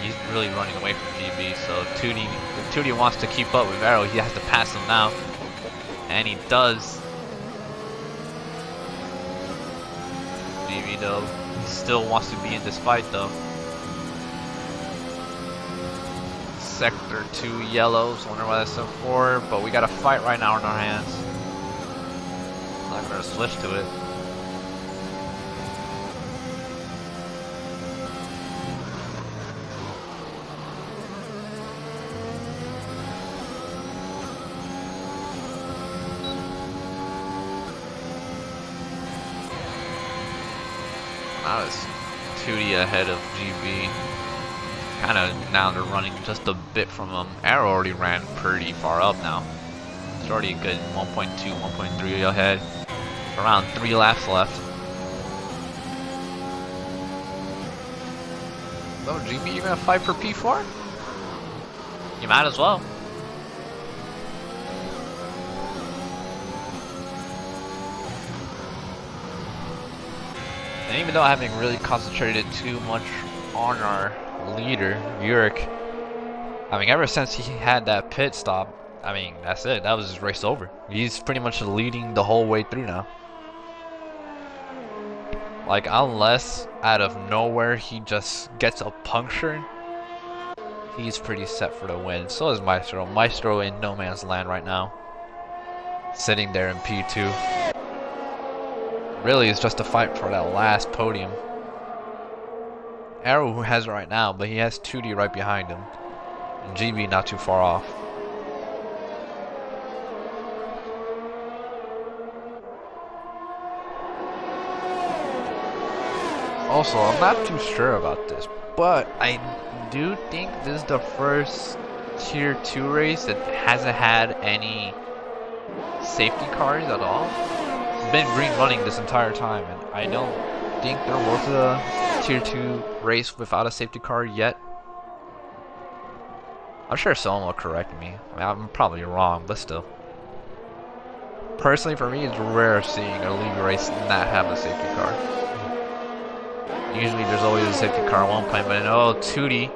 he's really running away from GB. So Tootie, if Tootie wants to keep up with Arrow, he has to pass him now. And he does. GB though, he still wants to be in this fight though. Sector 2 yellows, wonder why that's so for, but we got a fight right now in our hands. I'm not gonna switch to it. Now it's Tootie ahead of GB. Kinda now they're running just a bit from him. Arrow already ran pretty far up now. It's already a good 1.2, 1.3 ahead. Around 3 laps left. So GB, you gonna fight for P4? You might as well. And even though I haven't really concentrated too much on our leader, Yurik, I mean, ever since he had that pit stop, I mean, that's it. That was his race over. He's pretty much leading the whole way through now. Like, unless out of nowhere he just gets a puncture, he's pretty set for the win. So is Maestro. Maestro in no man's land right now, sitting there in P2. Really, it's just a fight for that last podium. Arrow who has it right now, but he has 2D right behind him. And GB not too far off. Also, I'm not too sure about this, but I do think this is the first Tier 2 race that hasn't had any safety cars at all. It's been green running this entire time, and I don't think there was a Tier 2 race without a safety car yet. I'm sure someone will correct me. I mean, I'm probably wrong, but still. Personally, for me, it's rare seeing a league race not have a safety car. Usually there's always a safety car at one point, but oh, Tootie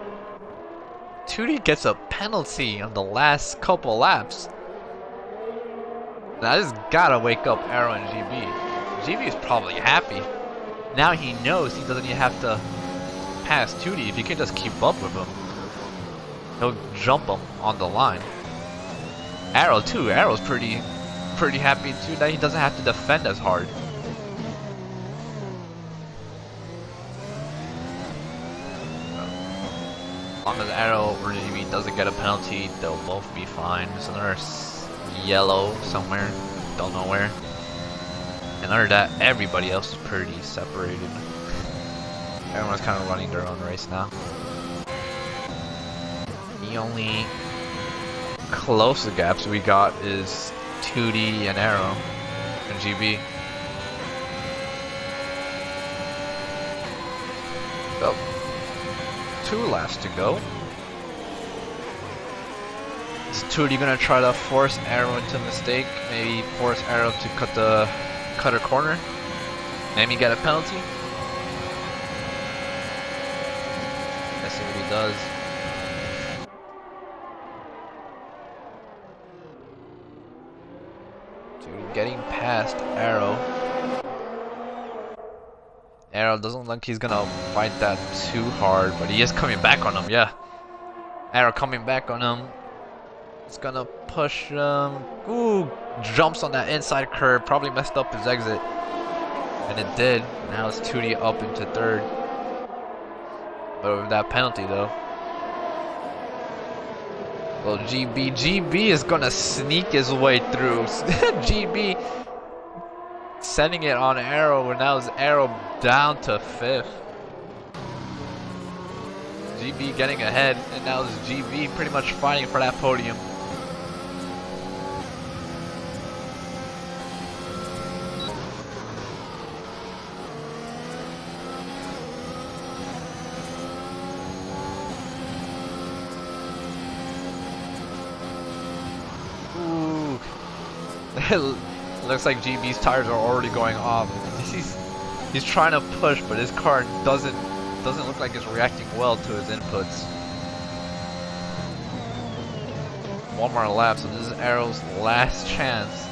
gets a penalty on the last couple laps. Now this gotta wake up Arrow and GB. GB is probably happy. Now he knows he doesn't even have to pass Tootie. If he can just keep up with him, he'll jump him on the line. Arrow too. Arrow's pretty happy too that he doesn't have to defend as hard. As long as Arrow or GB doesn't get a penalty, they'll both be fine. There's another yellow somewhere, don't know where. And other than that, everybody else is pretty separated. Everyone's kind of running their own race now. The only closer gaps we got is 2D and Arrow and GB. So, 2 laps to go. Is 2D gonna try to force Arrow into a mistake? Maybe force Arrow to cut a corner? Maybe get a penalty? Let's see what he does. Dude, getting past Arrow. Arrow doesn't look like he's gonna fight that too hard, but he is coming back on him, yeah. Arrow coming back on him. It's gonna push him. Ooh, jumps on that inside curve. Probably messed up his exit. And it did. Now it's 2D up into 3rd. But with that penalty though. Well, GB is gonna sneak his way through. GB setting it on Arrow, and now is Arrow down to 5th. GB getting ahead, and now is GB pretty much fighting for that podium. Looks like GB's tires are already going off. He's trying to push, but his car doesn't look like it's reacting well to his inputs. One more lap, so this is Arrow's last chance.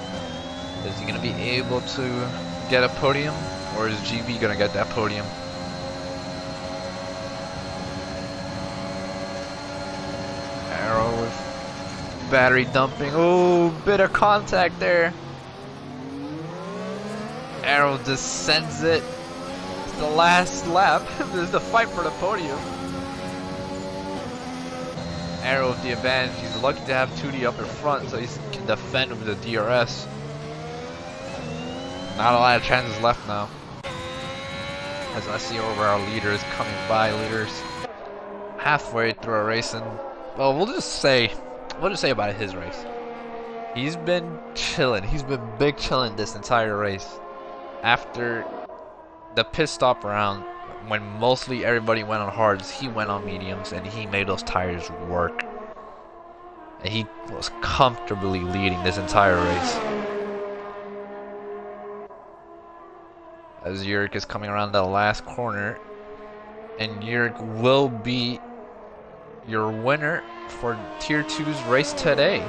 Is he gonna be able to get a podium, or is GB gonna get that podium? Arrow with battery dumping. Oh, bit of contact there. Arrow descends it. It's the last lap. This is the fight for the podium. Arrow with the advantage. He's lucky to have 2D up in front so he can defend with the DRS. Not a lot of chances left now. As I see over our leaders coming by, leaders halfway through our race, and well, we'll just say about his race. He's been chilling. He's been big chilling this entire race. After the pit stop round, when mostly everybody went on hards, he went on mediums and he made those tires work. And he was comfortably leading this entire race. As Yurik is coming around the last corner, and Yurik will be your winner for Tier 2's race today.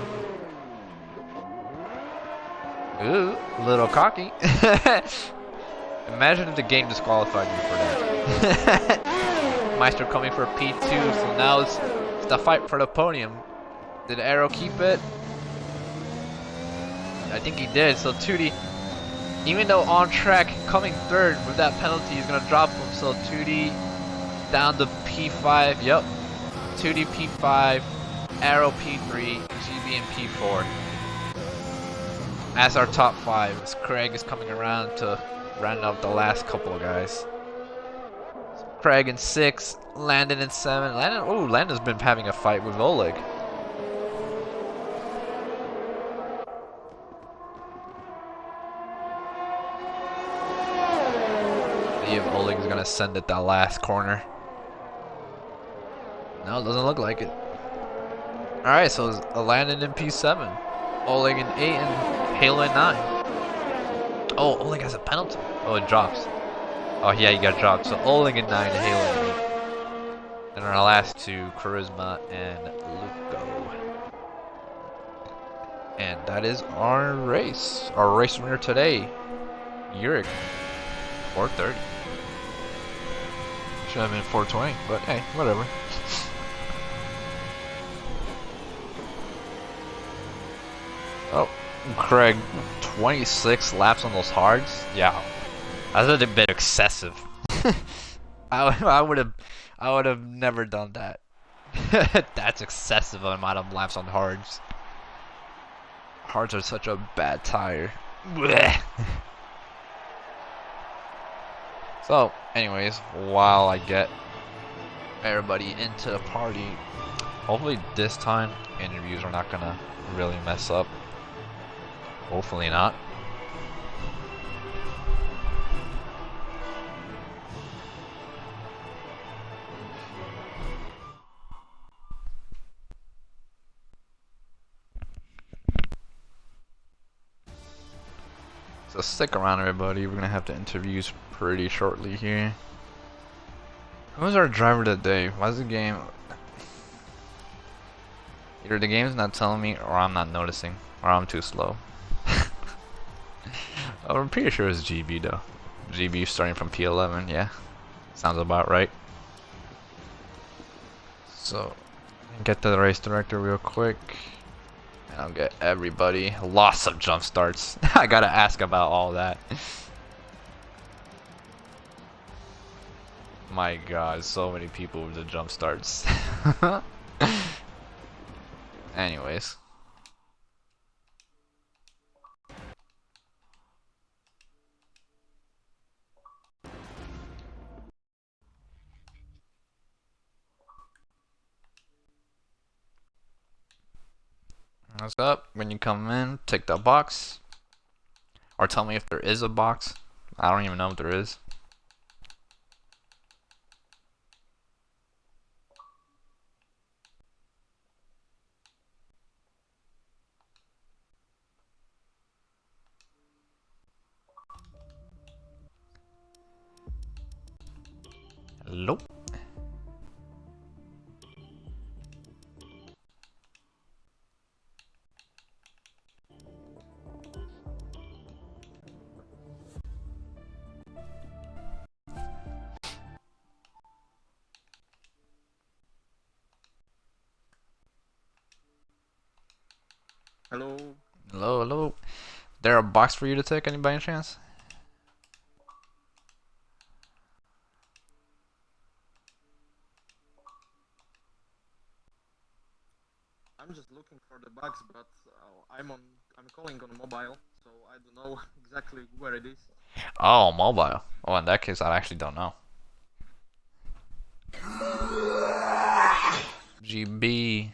Ooh, a little cocky. Imagine if the game disqualified you for that. Meister coming for P2, so now it's the fight for the podium. Did Arrow keep it? I think he did, so 2D, even though on track, coming third with that penalty, he's gonna drop him, so 2D down to P5, yep. 2D P5, Arrow P3, GB and P4. As our top 5, as Craig is coming around to round out the last couple of guys. So Craig in 6, Landon in 7. Landon's been having a fight with Oleg. See if Oleg is gonna send it that last corner. No, it doesn't look like it. Alright, so it's Landon in P7, Oleg in 8, and Halo in 9. Oh, Oleg has a penalty. Oh, it drops. Oh, yeah, he got dropped. So Oleg in 9, Halo in 8. And our last two, Charisma and Luco. And that is our race. Our race winner today, Yurik, 430. Should have been 420, but hey, whatever. Oh, Craig, 26 laps on those hards? Yeah, that's a bit excessive. I would have never done that. That's excessive amount of laps on hards. Hards are such a bad tire. Blech. So, anyways, while I get everybody into the party, hopefully this time interviews are not gonna really mess up. Hopefully not. So stick around, everybody. We're gonna have the interviews pretty shortly here. Who's our driver today? Why is the game? Either the game's not telling me, or I'm not noticing, or I'm too slow. I'm pretty sure it's GB though. GB starting from P11, yeah. Sounds about right. So, get to the race director real quick. And I'll get everybody. Lots of jump starts. I gotta ask about all that. My god, so many people with the jump starts. Anyways. What's up? When you come in, take the box. Or tell me if there is a box. I don't even know if there is. Nope. Hello. Hello, hello. There a box for you to take, any by any chance? I'm just looking for the bugs, but I'm calling on mobile, so I don't know exactly where it is. Oh, mobile. Oh, in that case, I actually don't know. GB.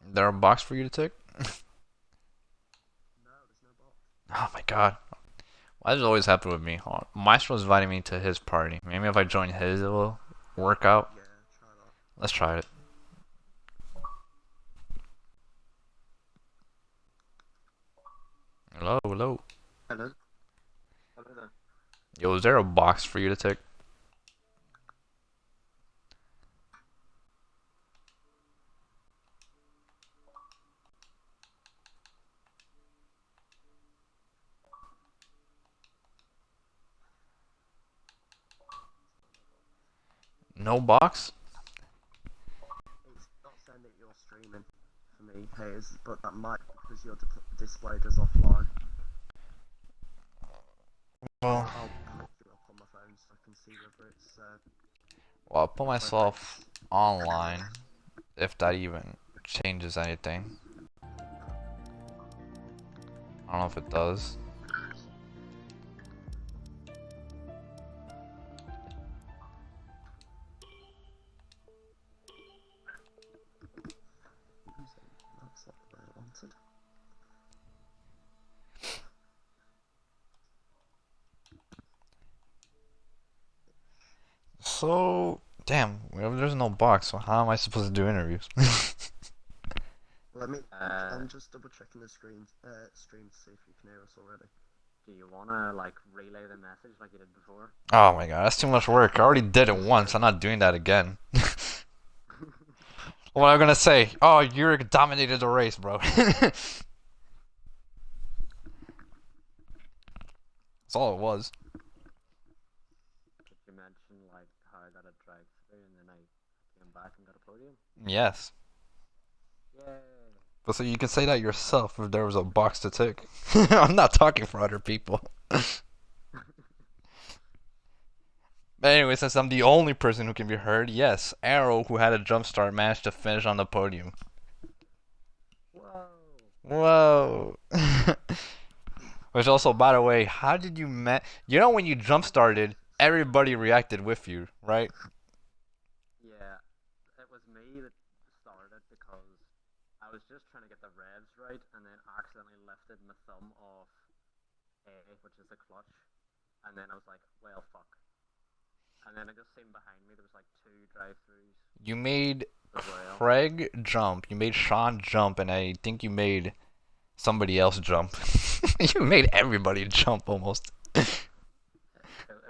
There a box for you to take? No, there's no box. Oh my god. Why does it always happen with me? Oh, Maestro's inviting me to his party. Maybe if I join his, it will work out. Yeah, try that. Let's try it. Hello, hello. Hello. Hello there. Yo, is there a box for you to take? No box? It's not saying that you're streaming for me, Hayes, but that might be because your displayed as offline. Well, I'll put you up on my phone so I can see whether it's. I'll put whether myself it's online if that even changes anything. I don't know if it does. That's not the way I wanted. So, damn, well, there's no box, so how am I supposed to do interviews? Let me. I'm just double checking the stream to see if you can hear us already. Do you wanna like relay the message like you did before? Oh my god, that's too much work. I already did it once, I'm not doing that again. What am I gonna say? Oh, you dominated the race, bro. That's all it was. Did you mention like how I got a drive through and then I came back and got a podium? Yes. Yay! But so you can say that yourself if there was a box to tick. I'm not talking for other people. But anyway, since I'm the only person who can be heard, yes, Arrow, who had a jump start, managed to finish on the podium. Whoa! Whoa. Which also, by the way, how did you you know when you jump started, everybody reacted with you, right? Yeah, it was me that started because I was just trying to get the revs right and then accidentally lifted my thumb off A, which is the clutch, and then I was like, well, fuck. And then I just seen behind me there was like 2 drive-throughs You made as well. Craig jump, you made Sean jump, and I think you made somebody else jump. You made everybody jump almost. It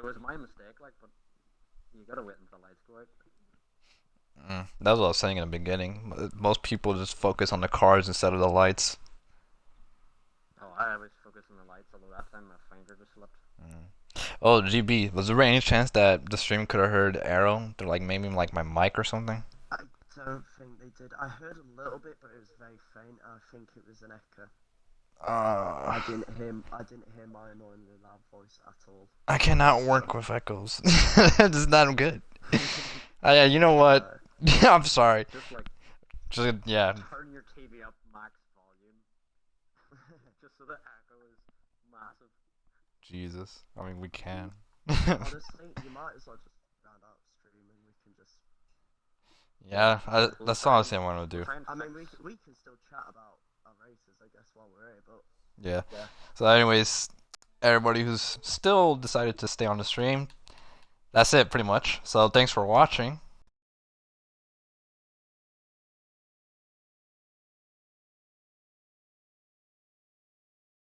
was my mistake, like, but you gotta wait until the lights go out. That's what I was saying in the beginning. Most people just focus on the cars instead of the lights. Oh, I was focused on the lights, although that time my finger just slipped. Oh, GB, was there any chance that the stream could have heard Arrow? They're like maybe like my mic or something? I don't think they did. I heard a little bit, but it was very faint. I think it was an echo. I didn't hear my annoyingly loud voice at all. I cannot work with echoes. It's not good. Yeah, you know what? Yeah, I'm sorry. Just like Yeah. turn your TV up max volume, just so the echo is massive. Jesus. I mean, we can. Honestly, you might as well just round out streaming. We can just. Yeah, that's honestly what I'm gonna do. I mean, we can still chat about our races, I guess, while we're here, but. Yeah. So, anyways, everybody who's still decided to stay on the stream, that's it pretty much. So, thanks for watching.